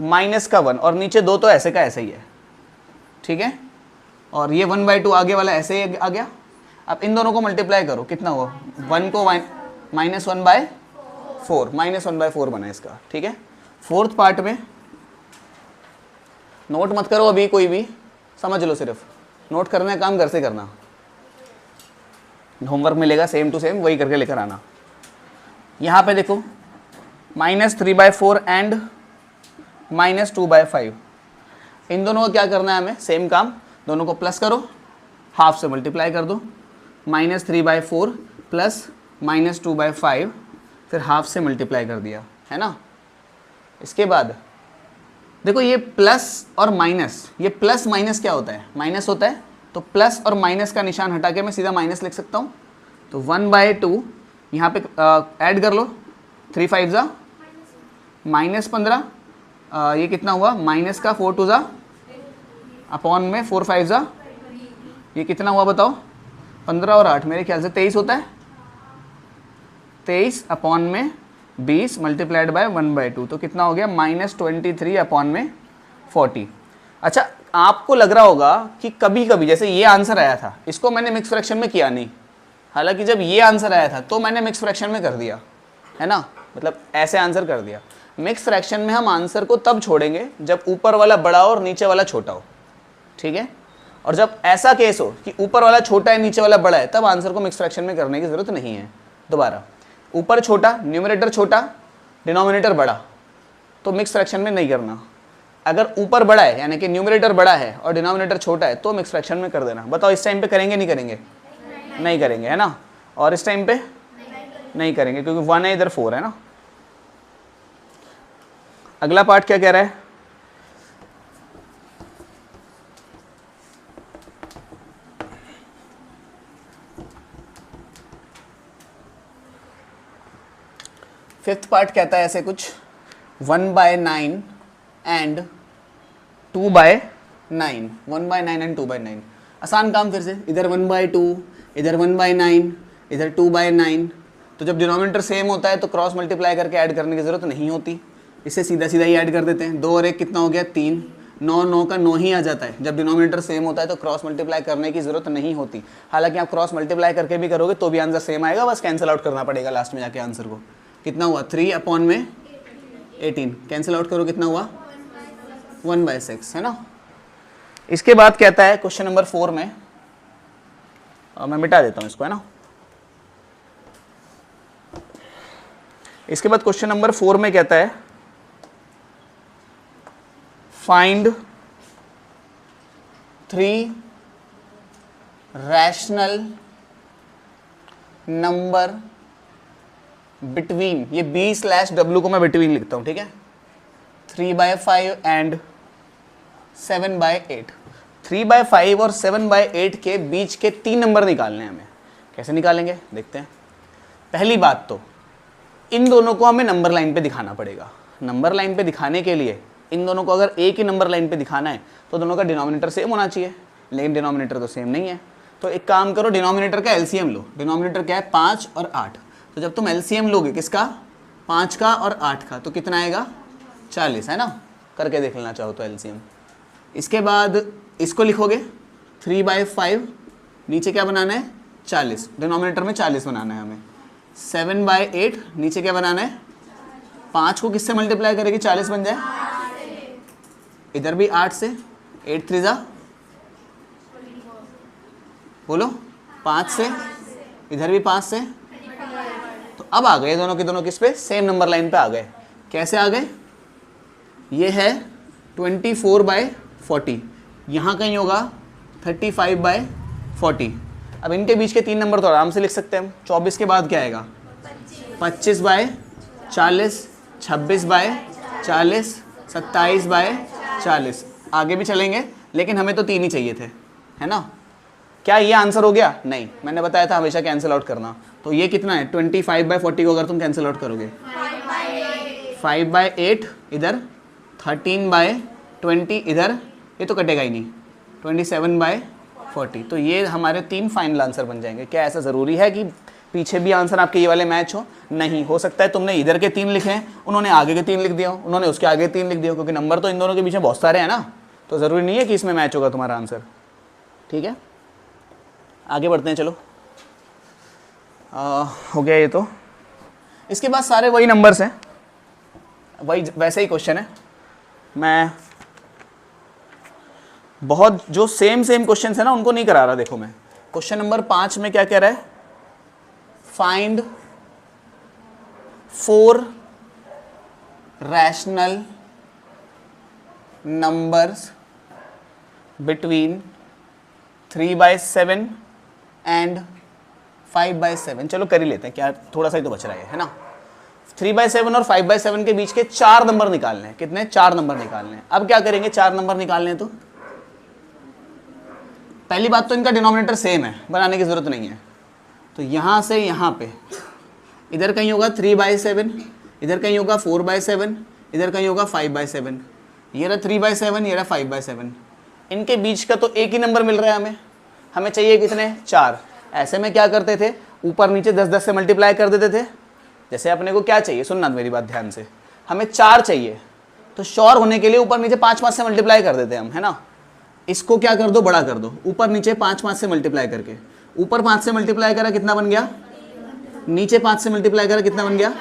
-1 और नीचे 2 तो ऐसे का ऐसे ही है, ठीक है। और ये 1/2 आगे वाला ऐसे ही आ गया। अब इन दोनों को मल्टीप्लाई करो, कितना हुआ 1 को -1/4, -1/4 बना इसका, ठीक है। फोर्थ पार्ट में नोट मत करो अभी, कोई भी समझ लो, सिर्फ नोट करना है काम घर से करना, होमवर्क मिलेगा सेम टू सेम वही करके लेकर आना। यहाँ पे देखो -3/4 एंड -2/5, इन दोनों को क्या करना है हमें, सेम काम, दोनों को प्लस करो, हाफ से मल्टीप्लाई कर दो, -3/4 प्लस -2/5, फिर हाफ से मल्टीप्लाई कर दिया, है ना। इसके बाद देखो ये प्लस और माइनस, ये प्लस माइनस क्या होता है, माइनस होता है, तो प्लस और माइनस का निशान हटा के मैं सीधा माइनस लिख सकता हूँ। तो 1/2 यहाँ पे ऐड कर लो, 3 5 ज़ा -15, ये कितना हुआ, -4 2 ज़ा अपॉन में 4 5 जा, ये कितना हुआ बताओ? 15 और 8 मेरे ख्याल से 23 होता है। 23 अपॉन में 20 मल्टीप्लाइड बाय 1/2, तो कितना हो गया? -23 अपॉन में 40। अच्छा, आपको लग रहा होगा कि कभी कभी जैसे ये आंसर आया था, इसको मैंने मिक्स फ्रैक्शन में किया नहीं, हालांकि जब ये आंसर आया था तो मैंने मिक्स फ्रैक्शन में कर दिया, है ना, मतलब ऐसे आंसर कर दिया। मिक्स फ्रैक्शन में हम आंसर को तब छोड़ेंगे जब ऊपर वाला बड़ा हो और नीचे वाला छोटा हो, ठीक है। और जब ऐसा केस हो कि ऊपर वाला छोटा है नीचे वाला बड़ा है, तब आंसर को मिक्स फ्रैक्शन में करने की जरूरत नहीं है। दोबारा, ऊपर छोटा, न्यूमरेटर छोटा, डिनोमिनेटर बड़ा, तो मिक्स फ्रैक्शन में नहीं करना। अगर ऊपर बड़ा है यानी कि न्यूमरेटर बड़ा है और डिनोमिनेटर छोटा है तो मिक्स फ्रैक्शन में कर देना। बताओ इस टाइम पे करेंगे नहीं करेंगे? नहीं करेंगे, है ना। और इस टाइम पे नहीं करेंगे क्योंकि 1 है इधर 4 है ना। अगला पार्ट क्या कह रहा है? फिफ्थ पार्ट कहता है ऐसे कुछ, 1/9 एंड 2/9, 1/9 एंड 2/9। आसान काम फिर से, इधर 1/2, इधर 1/9, इधर 2/9। तो जब डिनोमिनेटर सेम होता है तो क्रॉस मल्टीप्लाई करके ऐड करने की जरूरत नहीं होती, इसे सीधा सीधा ही ऐड कर देते हैं। 2 और 1 कितना हो गया? 3। 9 9 का 9 ही आ जाता है। जब डिनोमिनेटर सेम होता है तो क्रॉस मल्टीप्लाई करने की जरूरत नहीं होती। हालांकि आप क्रॉस मल्टीप्लाई करके भी करोगे तो भी आंसर सेम आएगा, बस कैंसिल आउट करना पड़ेगा लास्ट में जाके आंसर को। कितना हुआ? 3 अपॉन में 18, कैंसिल आउट करो कितना हुआ? 1/6, है ना। इसके बाद कहता है क्वेश्चन नंबर 4 में, मैं मिटा देता हूं इसको, है ना। इसके बाद क्वेश्चन नंबर 4 में कहता है फाइंड 3 रैशनल नंबर बिटवीन, ये B/W को मैं बिटवीन लिखता हूं, ठीक है। 3/5 एंड 7/8। 3/5 और 7/8 के बीच के 3 नंबर निकालने हैं हमें। कैसे निकालेंगे देखते हैं। पहली बात तो इन दोनों को हमें नंबर लाइन पे दिखाना पड़ेगा। नंबर लाइन पे दिखाने के लिए इन दोनों को अगर एक ही नंबर लाइन पे दिखाना है तो दोनों का डिनोमिनेटर सेम होना चाहिए, लेकिन डिनोमिनेटर तो सेम नहीं है। तो एक काम करो, डिनोमिनेटर का एलसीएम लो। डिनोमिनेटर क्या है? 5 और 8। तो जब तुम एलसीएम लोगे किसका? 5 का और 8 का, तो कितना आएगा? 40, है ना। करके देख लेना चाहो तो एलसीएम। इसके बाद इसको लिखोगे 3/5, नीचे क्या बनाना है? 40, डिनोमिनेटर में 40 बनाना है हमें। 7/8, नीचे क्या बनाना है? 5 को किससे मल्टीप्लाई करेगी 40 बन जाए? इधर भी 8 से, 8 3 जा, बोलो 5 से, इधर भी 5 से। तो अब आ गए दोनों के दोनों किस पे? सेम नंबर लाइन पे आ गए। कैसे आ गए? ये है 24/40, यहाँ कहीं होगा 35/40। अब इनके बीच के 3 नंबर तो आराम से लिख सकते हैं हम। 24 के बाद क्या आएगा? 25/40, 26/40, 27/40। आगे भी चलेंगे लेकिन हमें तो 3 ही चाहिए थे, है ना। क्या ये आंसर हो गया? नहीं, मैंने बताया था हमेशा कैंसिल आउट करना। तो ये कितना है? 25/40 को अगर तुम कैंसिल आउट करोगे 5/8, इधर 13/20, इधर ये तो कटेगा ही नहीं, 27/40। तो ये हमारे 3 फाइनल आंसर बन जाएंगे। क्या ऐसा ज़रूरी है कि पीछे भी आंसर आपके ये वाले मैच हो? नहीं, हो सकता है तुमने इधर के 3 लिखे हैं, उन्होंने आगे के 3 लिख दिया, उन्होंने उसके आगे 3 लिख दिया, क्योंकि नंबर तो इन दोनों के बीच में बहुत सारे हैं ना। तो ज़रूरी नहीं है कि इसमें मैच होगा तुम्हारा आंसर, ठीक है। आगे बढ़ते हैं, चलो। हो गया ये तो। इसके बाद सारे वही नंबर्स हैं, वही वैसे ही क्वेश्चन है। मैं बहुत जो सेम क्वेश्चन है ना उनको नहीं करा रहा। देखो मैं क्वेश्चन नंबर 5 में क्या कह रहा है? Find 4 rational numbers between 3/7 and 5/7। चलो कर ही लेते हैं, क्या थोड़ा सा ही तो बच रहा है ना। 3/7 और 5/7 के बीच के 4 नंबर निकालने हैं। कितने? 4 नंबर निकालने हैं। अब क्या करेंगे? 4 नंबर निकालने हैं तो पहली बात तो इनका डिनोमिनेटर सेम है, बनाने की जरूरत नहीं है। तो यहाँ से यहाँ पे इधर कहीं होगा 3/7, इधर कहीं होगा 4/7, इधर कहीं होगा 5/7। ये रहा 3/7, ये रहा 5/7। इनके बीच का तो एक ही नंबर मिल रहा है हमें चाहिए कितने 4। ऐसे में क्या करते थे, ऊपर नीचे 10-10 से मल्टीप्लाई कर देते थे। जैसे अपने को क्या चाहिए, सुनना मेरी बात ध्यान से, हमें 4 चाहिए तो श्योर होने के लिए ऊपर नीचे 5-5 से मल्टीप्लाई कर देते हैं हम, है ना। इसको क्या कर दो, बड़ा कर दो, ऊपर नीचे 5-5 से मल्टीप्लाई करके। ऊपर 5 से मल्टीप्लाई करा कितना बन गया, नीचे 5 से मल्टीप्लाई करा कितना बन गया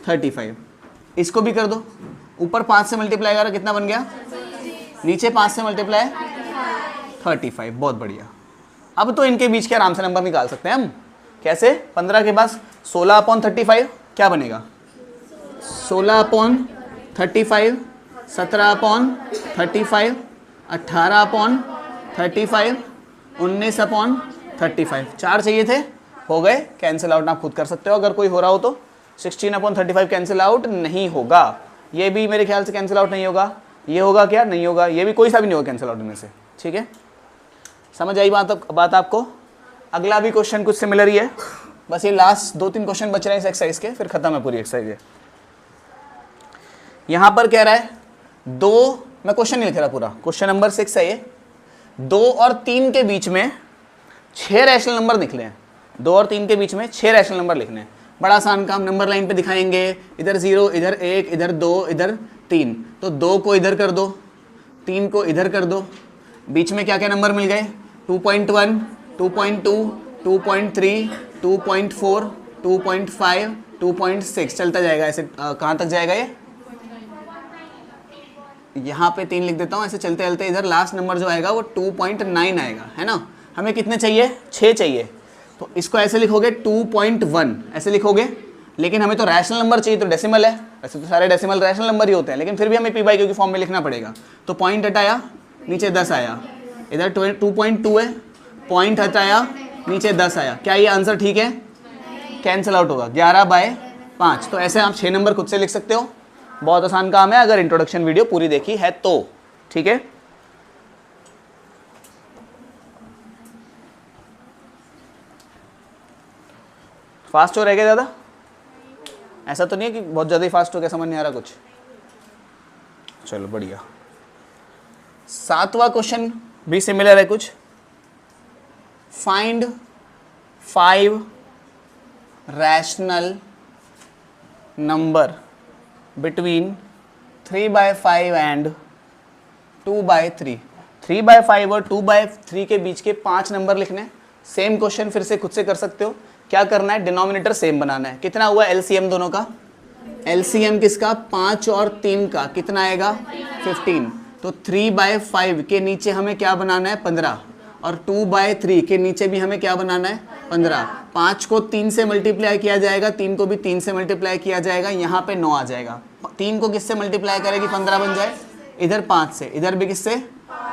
35। इसको भी कर दो, ऊपर 5 से मल्टीप्लाई करा कितना बन गया, नीचे 5 से मल्टीप्लाई 35। बहुत बढ़िया। अब तो इनके बीच के आराम से नंबर निकाल सकते हैं हम। कैसे, 15 के पास 16/35 क्या बनेगा, 16/35, 17/35, 18/35, 19/35। 4 चाहिए थे, हो गए, कैंसिल आउट आप खुद कर सकते हो अगर कोई हो रहा हो तो। 16/35 कैंसिल आउट नहीं होगा, ये भी मेरे ख्याल से कैंसिल आउट नहीं होगा, ये होगा क्या, नहीं होगा, ये भी कोई सा भी नहीं होगा कैंसिल आउट में से। ठीक है, समझ आई बात आपको। अगला भी क्वेश्चन कुछ सिमिलर ही है, बस ये लास्ट 2-3 क्वेश्चन बच रहे हैं इस एक्सरसाइज के, फिर खत्म है पूरी एक्सरसाइज है। यहां पर कह रहा है 2, मैं क्वेश्चन नहीं लिख रहा पूरा, क्वेश्चन नंबर 6 है ये। 2 और 3 के बीच में 6 रैशनल नंबर निकले हैं। 2 और 3 के बीच में 6 रैशनल नंबर लिखने हैं। बड़ा आसान काम, नंबर लाइन पे दिखाएंगे, इधर 0, इधर 1, इधर 2, इधर 3। तो 2 को इधर कर दो, 3 को इधर कर दो, बीच में क्या क्या नंबर मिल गए, 2.1, 2.2, 2.3, 2.4, 2.5, 2.6 चलता जाएगा ऐसे। कहाँ तक जाएगा ये, यहाँ पे 3 लिख देता हूँ, ऐसे चलते चलते इधर लास्ट नंबर जो आएगा वो 2.9 आएगा, है ना। हमें कितने चाहिए, 6 चाहिए, तो इसको ऐसे लिखोगे 2.1 ऐसे लिखोगे। लेकिन हमें तो रैशनल नंबर चाहिए, तो डेसिमल है, वैसे तो सारे डेसिमल रैशनल नंबर ही होते हैं, लेकिन फिर भी हमें p/q की फॉर्म में लिखना पड़ेगा। तो पॉइंट हटाया, नीचे 10 आया, इधर 2.2 है, पॉइंट हटाया, नीचे 10 आया। क्या ये आंसर ठीक है, कैंसिल आउट होगा 11/5। तो ऐसे आप 6 नंबर खुद से लिख सकते हो, बहुत आसान काम है अगर इंट्रोडक्शन वीडियो पूरी देखी है तो। ठीक है, फास्ट हो रहेगा ज़्यादा, ऐसा तो नहीं है कि बहुत ज़्यादा ही फास्ट हो गया, समझ नहीं आ रहा कुछ। चलो बढ़िया। 7वां क्वेश्चन भी सिमिलर है कुछ। Find 5 rational number between 3/5 and 2/3। 3/5 और 2/3 के बीच के 5 नंबर लिखने। सेम क्वेश्चन फिर से खुद से कर सकते हो। क्या करना है, डिनोमिनेटर सेम बनाना है। कितना हुआ एलसीएम दोनों का, एलसीएम किसका, 5 और 3 का, कितना आएगा 15। तो 3/5 के नीचे हमें क्या बनाना है 15, और 2/3 के नीचे भी हमें क्या बनाना है 15। 5 को 3 से मल्टीप्लाई किया जाएगा, 3 को भी 3 से मल्टीप्लाई किया जाएगा, यहाँ पे 9 आ जाएगा। 3 को किससे मल्टीप्लाई करेगी 15 बन जाए, इधर 5 से, इधर भी किससे,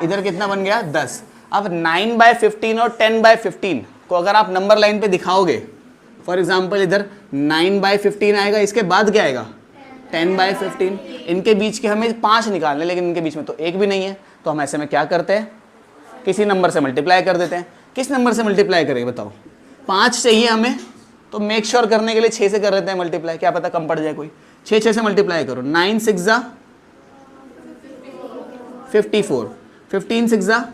इधर कितना बन गया 10। अब 9/15 और 10/15 को अगर आप नंबर लाइन पे दिखाओगे, फॉर एग्जाम्पल इधर 9/15 आएगा, इसके बाद क्या आएगा 10/15। इनके बीच के हमें 5 निकालने, लेकिन इनके बीच में तो एक भी नहीं है, तो हम ऐसे में क्या करते हैं, किसी नंबर से मल्टीप्लाई कर देते हैं। किस नंबर से मल्टीप्लाई करेंगे बताओ, 5 चाहिए हमें, तो मेक श्योर करने के लिए 6 से कर देते हैं मल्टीप्लाई, क्या पता कम पड़ जाए कोई। 6 से मल्टीप्लाई करो, 9 6 जा 54, 15 6 जा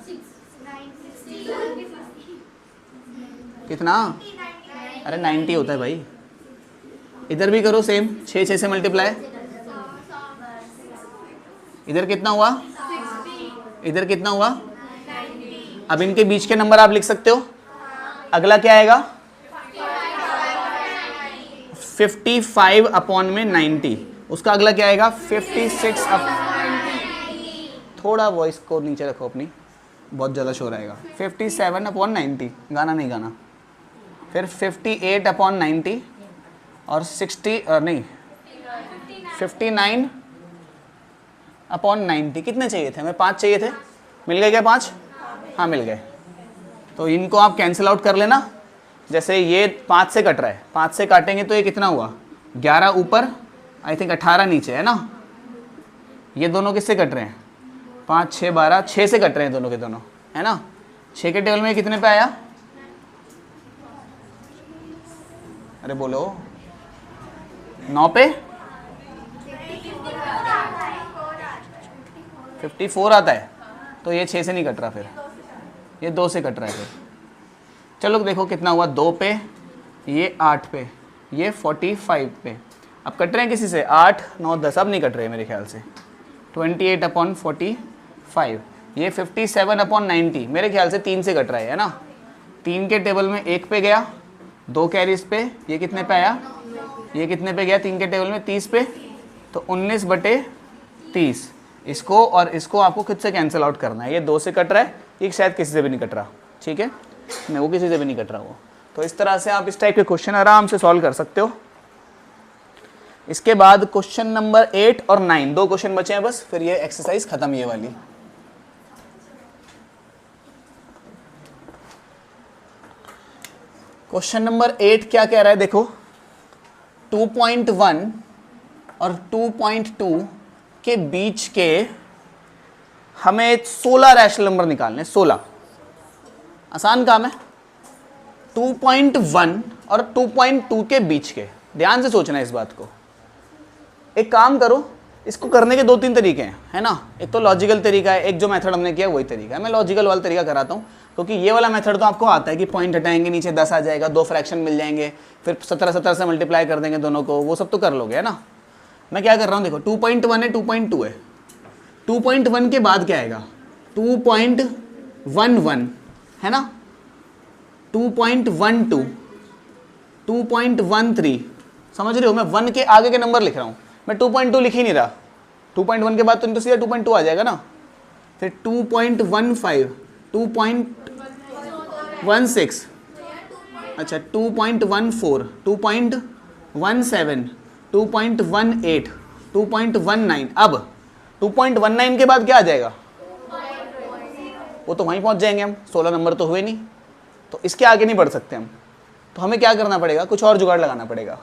कितना, अरे 90 होता है भाई। इधर भी करो सेम, 6 से मल्टीप्लाई, इधर कितना हुआ, इधर कितना हुआ। अब इनके बीच के नंबर आप लिख सकते हो। अगला क्या आएगा 55/90, उसका अगला क्या आएगा 56। थोड़ा वॉइस को नीचे रखो अपनी, बहुत ज़्यादा शोर आएगा। 57/90, गाना नहीं गाना। फिर 58/90 और 59/90। कितने चाहिए थे हमें, 5 चाहिए थे, मिल गए क्या 5, हाँ मिल गए। तो इनको आप कैंसिल आउट कर लेना। जैसे ये 5 से कट रहा है, 5 से काटेंगे तो ये कितना हुआ 11 ऊपर, आई थिंक 18 नीचे, है ना। ये दोनों किससे कट रहे हैं, 5 6 12, 6 से कट रहे हैं दोनों के दोनों, है ना। 6 के टेबल में कितने पे आया, अरे बोलो 9 पे 54 आता है। तो ये 6 से नहीं कट रहा, फिर ये 2 से कट रहा है। फिर चलो देखो कितना हुआ, 2 पे, ये 8 पे, ये 45 पे। अब कट रहे हैं किसी से, 8 9 10, अब नहीं कट रहे मेरे ख्याल से। 28/45, ये 57/90 मेरे ख्याल से 3 से कट रहा है ना। 3 के टेबल में 1 पे गया, 2 कैरीज पे, ये कितने पे आया, ये कितने पे गया 3 के टेबल में, 30 पे, तो 19/30। इसको और इसको आपको खुद से कैंसिल आउट करना है। ये 2 से कट रहा है, ये शायद किसी से भी नहीं कट रहा, ठीक है, नहीं वो किसी से भी नहीं कट रहा वो। तो इस तरह से आप इस टाइप के क्वेश्चन आराम से सॉल्व कर सकते हो। इसके बाद क्वेश्चन नंबर 8 और 9, 2 क्वेश्चन बचे हैं बस, फिर ये एक्सरसाइज खत्म ये वाली। क्वेश्चन नंबर 8 क्या कह रहा है, देखो 2.1 और 2.2 के बीच के हमें 16 रैशनल नंबर निकालने, 16, आसान काम है। 2.1 और 2.2 के बीच के, ध्यान से सोचना है इस बात को। एक काम करो, इसको करने के 2-3 तरीके हैं, है ना। एक तो लॉजिकल तरीका है, एक जो मेथड हमने किया वही तरीका है। मैं लॉजिकल वाला तरीका कराता हूँ, क्योंकि ये वाला मेथड तो आपको आता है कि पॉइंट हटाएंगे, नीचे 10 आ जाएगा, 2 फ्रैक्शन मिल जाएंगे, फिर 17 से मल्टीप्लाई कर देंगे दोनों को, वो सब तो कर लोगे, है ना। मैं क्या कर रहा हूँ, देखो 2.1 है, 2.2 है, 2.1 के बाद क्या आएगा, 2.11 है ना, 2.12, 2.13, समझ रहे हो। मैं 1 के आगे के नंबर लिख रहा हूँ, मैं 2.2 लिख ही नहीं रहा। 2.1 के बाद तो सीधा 2.2 आ जाएगा ना। फिर 2.15, 2.16, अच्छा 2.14, 2.17, 2.18, 2.19। अब 2.19 के बाद क्या आ जाएगा, वो तो वहीं पहुंच जाएंगे हम, 16 नंबर तो हुए नहीं, तो इसके आगे नहीं बढ़ सकते हम। तो हमें क्या करना पड़ेगा, कुछ और जुगाड़ लगाना पड़ेगा।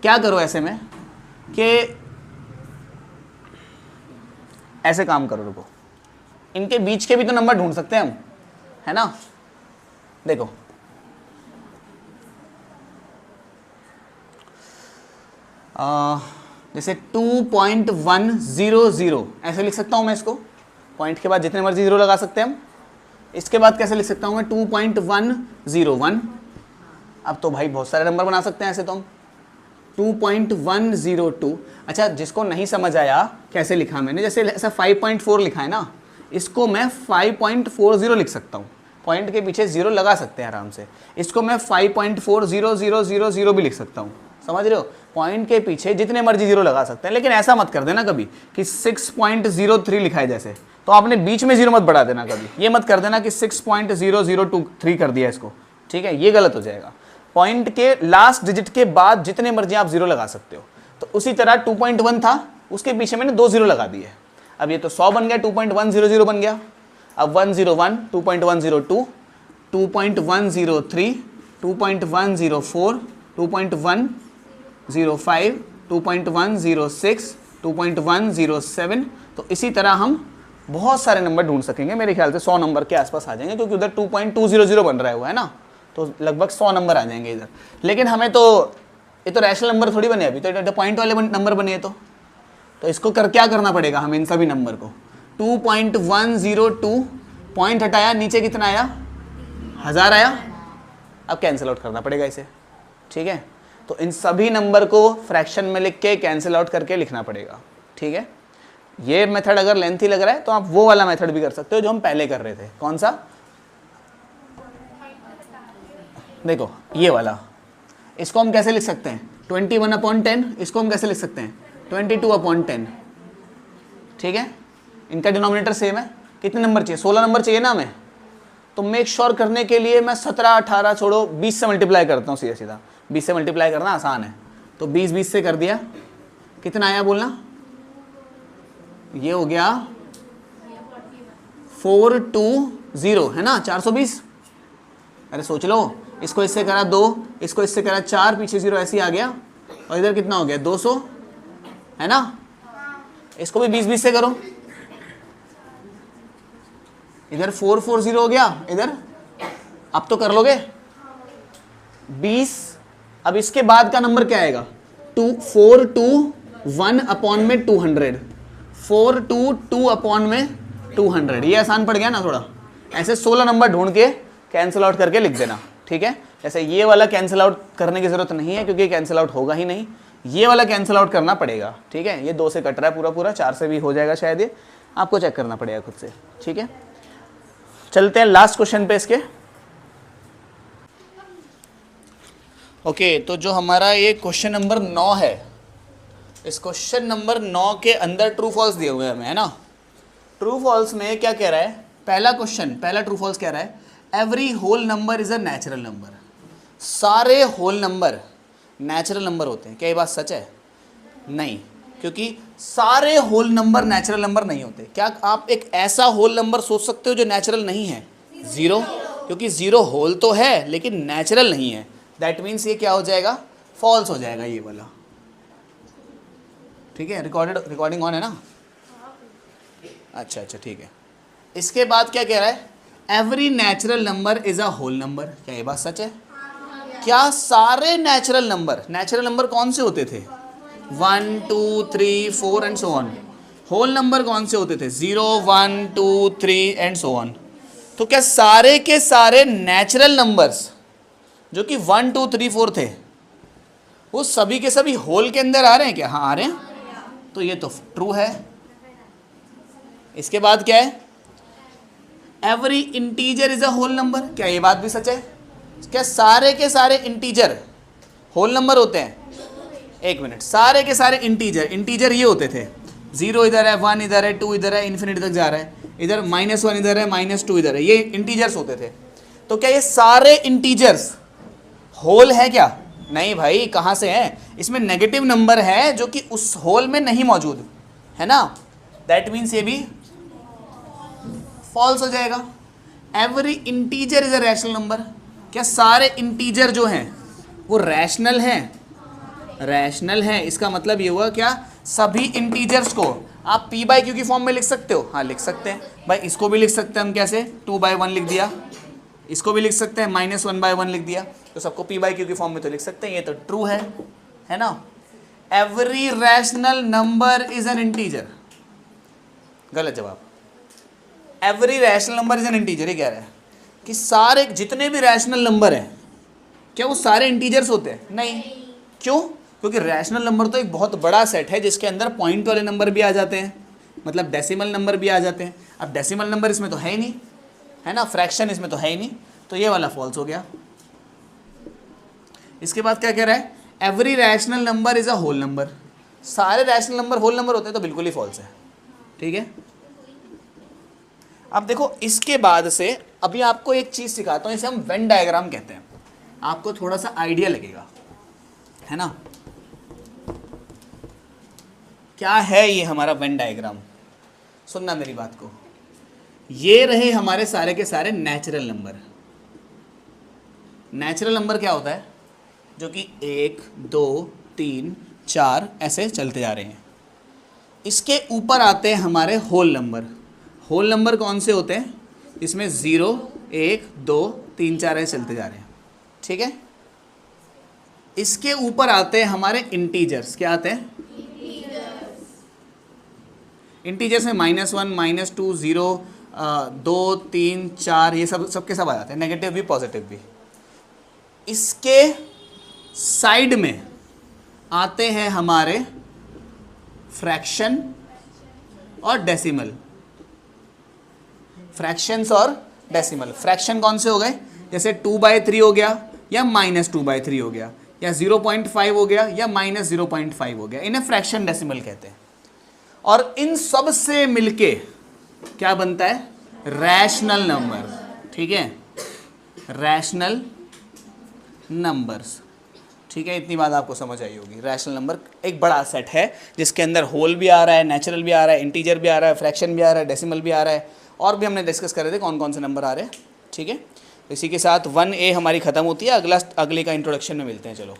क्या करो ऐसे में कि ऐसे काम करो, रुको, इनके बीच के भी तो नंबर ढूंढ सकते हैं हम, है ना। देखो जैसे 2.100 ऐसे लिख सकता हूं मैं इसको, पॉइंट के बाद जितने मर्जी जीरो लगा सकते हैं हम। इसके बाद कैसे लिख सकता हूं मैं, 2.101। अब तो भाई बहुत सारे नंबर बना सकते हैं ऐसे तो हम। 2.102, अच्छा जिसको नहीं समझ आया कैसे लिखा मैंने, जैसे ऐसा 5.4 लिखा है ना, इसको मैं 5.40 लिख सकता हूँ, पॉइंट के पीछे जीरो लगा सकते हैं आराम से। इसको मैं 5.40000 भी लिख सकता हूँ, समझ रहे हो। पॉइंट के पीछे जितने मर्जी जीरो लगा सकते हैं, लेकिन ऐसा मत कर देना कभी कि 6.03 लिखा है जैसे, तो आपने बीच में जीरो मत बढ़ा देना कभी। ये मत कर देना कि 6.0023 कर दिया इसको, ठीक है, ये गलत हो जाएगा। पॉइंट के लास्ट डिजिट के बाद जितने मर्जी आप जीरो लगा सकते हो। तो उसी तरह 2.1 था, उसके पीछे मैंने 2 जीरो लगा दिए। अब ये तो 100 बन गया, 2.100 बन गया। अब 101, 2.102, 2.103, 2.104, 2.105, 2.106, 2.107। तो इसी तरह हम बहुत सारे नंबर ढूंढ सकेंगे, मेरे ख्याल से 100 नंबर के आसपास आ जाएंगे, क्योंकि उधर 2.200 बन रहा हुआ है ना, तो लगभग 100 नंबर आ जाएंगे इधर। लेकिन हमें तो ये तो रैशनल नंबर थोड़ी बने अभी, तो पॉइंट वाले नंबर बने। तो इसको क्या करना पड़ेगा हमें, इन सभी नंबर को 2.102, पॉइंट हटाया, नीचे कितना आया, 1000 आया। अब कैंसिल आउट करना पड़ेगा इसे, ठीक है। तो इन सभी नंबर को फ्रैक्शन में लिख के कैंसिल आउट करके लिखना पड़ेगा, ठीक है। ये मेथड अगर लेंथी लग रहा है तो आप वो वाला मेथड भी कर सकते हो जो हम पहले कर रहे थे। कौन सा, देखो ये वाला। इसको हम कैसे लिख सकते हैं, 21/10। इसको हम कैसे लिख सकते हैं, 22/10, ठीक है। इनका डिनोमिनेटर सेम है। कितने नंबर चाहिए, 16 नंबर चाहिए ना हमें। तो मेक श्योर करने के लिए मैं 17, 18 छोड़ो 20 से मल्टीप्लाई करता हूँ, सीधा सीधा 20 से मल्टीप्लाई करना आसान है। तो 20 से कर दिया, कितना आया बोलना, ये हो गया 420 है ना, 420। अरे सोच लो, इसको इससे करा 2, इसको इससे करा 4, पीछे 0 ऐसे ही आ गया, और इधर कितना हो गया 200, है ना। इसको भी 20 से करो, इधर 440 हो गया, इधर अब तो कर लोगे 20। अब इसके बाद का नंबर क्या आएगा, 421/200, 422/200, 200। ये आसान पड़ गया ना थोड़ा। ऐसे 16 नंबर ढूंढ के कैंसिल आउट करके लिख देना, ठीक है। जैसे ये वाला कैंसिल आउट करने की ज़रूरत नहीं है क्योंकि कैंसिल आउट होगा ही नहीं, ये वाला कैंसिल आउट करना पड़ेगा, ठीक है। ये 2 से कट रहा है पूरा पूरा, 4 से भी हो जाएगा शायद, ये आपको चेक करना पड़ेगा खुद से, ठीक है। चलते हैं लास्ट क्वेश्चन पे इसके। ओके, तो जो हमारा ये क्वेश्चन नंबर 9 है, इस क्वेश्चन नंबर 9 के अंदर ट्रू फॉल्स दिए हुए हैं हमें, है ना। ट्रू फॉल्स में क्या कह रहा है, पहला क्वेश्चन, पहला ट्रू फॉल्स कह रहा है every whole number is a natural number. सारे होल नंबर नेचुरल नंबर होते हैं। क्या ये बात सच है? नहीं, क्योंकि सारे होल नंबर नेचुरल नंबर नहीं होते। क्या आप एक ऐसा होल नंबर सोच सकते हो जो नेचुरल नहीं है? 0, क्योंकि 0 होल तो है लेकिन नेचुरल नहीं है। दैट मीन्स ये क्या हो जाएगा, फॉल्स हो जाएगा ये वाला, ठीक है। रिकॉर्डिंग ऑन है ना? अच्छा ठीक है। इसके बाद क्या कह रहा है, every natural number is a whole number. क्या ये बात सच है? क्या सारे नेचुरल नंबर कौन से होते थे? 1 2 3 4 and so on. Whole number कौन से होते थे? 0 1 2 3 एंड सो ऑन। तो क्या सारे के सारे नेचुरल नंबर्स जो कि 1 2 3 4 थे, वो सभी के सभी होल के अंदर आ रहे हैं क्या? हाँ, आ रहे हैं। तो ये तो ट्रू है। इसके बाद क्या है, every integer is a whole number. क्या ये बात भी सच है? क्या सारे के सारे इंटीजर होल नंबर होते हैं? एक मिनट, सारे के सारे इंटीजर ये होते थे, 0 इधर है, 1 इधर है, 2 इधर है, इन्फिनिटी तक जा रहा है, इधर -1 इधर है, -2 इधर है, ये इंटीजर्स होते थे। तो क्या ये सारे इंटीजर्स होल है क्या? नहीं भाई, कहाँ से है? इसमें नेगेटिव नंबर है जो कि उस होल में नहीं मौजूद है ना। दैट मीन्स ये भी फॉल्स हो जाएगा। Every integer is a rational number. क्या सारे इंटीजर जो हैं वो रैशनल हैं? रैशनल है। इसका मतलब ये हुआ क्या, सभी इंटीजर्स को आप p/q की फॉर्म में लिख सकते हो? हाँ, लिख सकते हैं भाई। इसको भी लिख सकते हैं हम, कैसे? 2/1 लिख दिया। इसको भी लिख सकते हैं, -1/1 लिख दिया। तो सबको p/q की फॉर्म में तो लिख सकते हैं। ये तो ट्रू है ना। Every rational number is an integer. गलत जवाब। Every rational number is an integer. ये कह रहा है कि सारे जितने भी रैशनल नंबर हैं, क्या वो सारे इंटीजर्स होते हैं? नहीं। क्यों? क्योंकि रैशनल नंबर तो एक बहुत बड़ा सेट है जिसके अंदर पॉइंट वाले नंबर भी आ जाते हैं, मतलब डेसिमल नंबर भी आ जाते हैं। अब डेसिमल नंबर इसमें तो है ही नहीं, है ना। फ्रैक्शन इसमें तो है ही नहीं, तो ये वाला फॉल्स हो गया। इसके बाद क्या कह रहा है, every rational number is a whole number. सारे रैशनल नंबर होल नंबर होते हैं, तो बिल्कुल ही फॉल्स है, ठीक है। अब देखो, इसके बाद से अभी आपको एक चीज़ सिखाता हूँ, इसे हम वेन डायग्राम कहते हैं। आपको थोड़ा सा आइडिया लगेगा, है ना। क्या है ये हमारा वेन डायग्राम? सुनना मेरी बात को। ये रहे हमारे सारे के सारे नेचुरल नंबर। नेचुरल नंबर क्या होता है? जो कि 1 2 3 4 ऐसे चलते जा रहे हैं। इसके ऊपर आते हैं हमारे होल नंबर। होल नंबर कौन से होते हैं? इसमें 0 1 2 3 4 ऐसे चलते जा रहे हैं, ठीक है। इसके ऊपर आते हैं हमारे इंटीजर्स। क्या आते हैं? इंटीजर्स में -1 -2 0 2 3 4 ये सब के सब आ जाते हैं, नेगेटिव भी पॉजिटिव भी। इसके साइड में आते हैं हमारे फ्रैक्शन और डेसिमल। फ्रैक्शंस और डेसिमल। फ्रैक्शन कौन से हो गए? जैसे 2/3 हो गया, या -2/3 हो गया, या 0.5 हो गया, या -0.5 हो गया। इन्हें फ्रैक्शन डेसिमल कहते हैं। और इन सब से मिलके क्या बनता है? रैशनल नंबर, ठीक है। रैशनल नंबर्स, ठीक है। इतनी बात आपको समझ आई होगी। रैशनल नंबर एक बड़ा सेट है जिसके अंदर होल भी आ रहा है, नेचुरल भी आ रहा है, इंटीजर भी आ रहा है, फ्रैक्शन भी आ रहा है, डेसिमल भी आ रहा है, और भी हमने डिस्कस कर रहे थे कौन कौन से नंबर आ रहे हैं, ठीक है। इसी के साथ 1A हमारी ख़त्म होती है। अगले का इंट्रोडक्शन में मिलते हैं, चलो।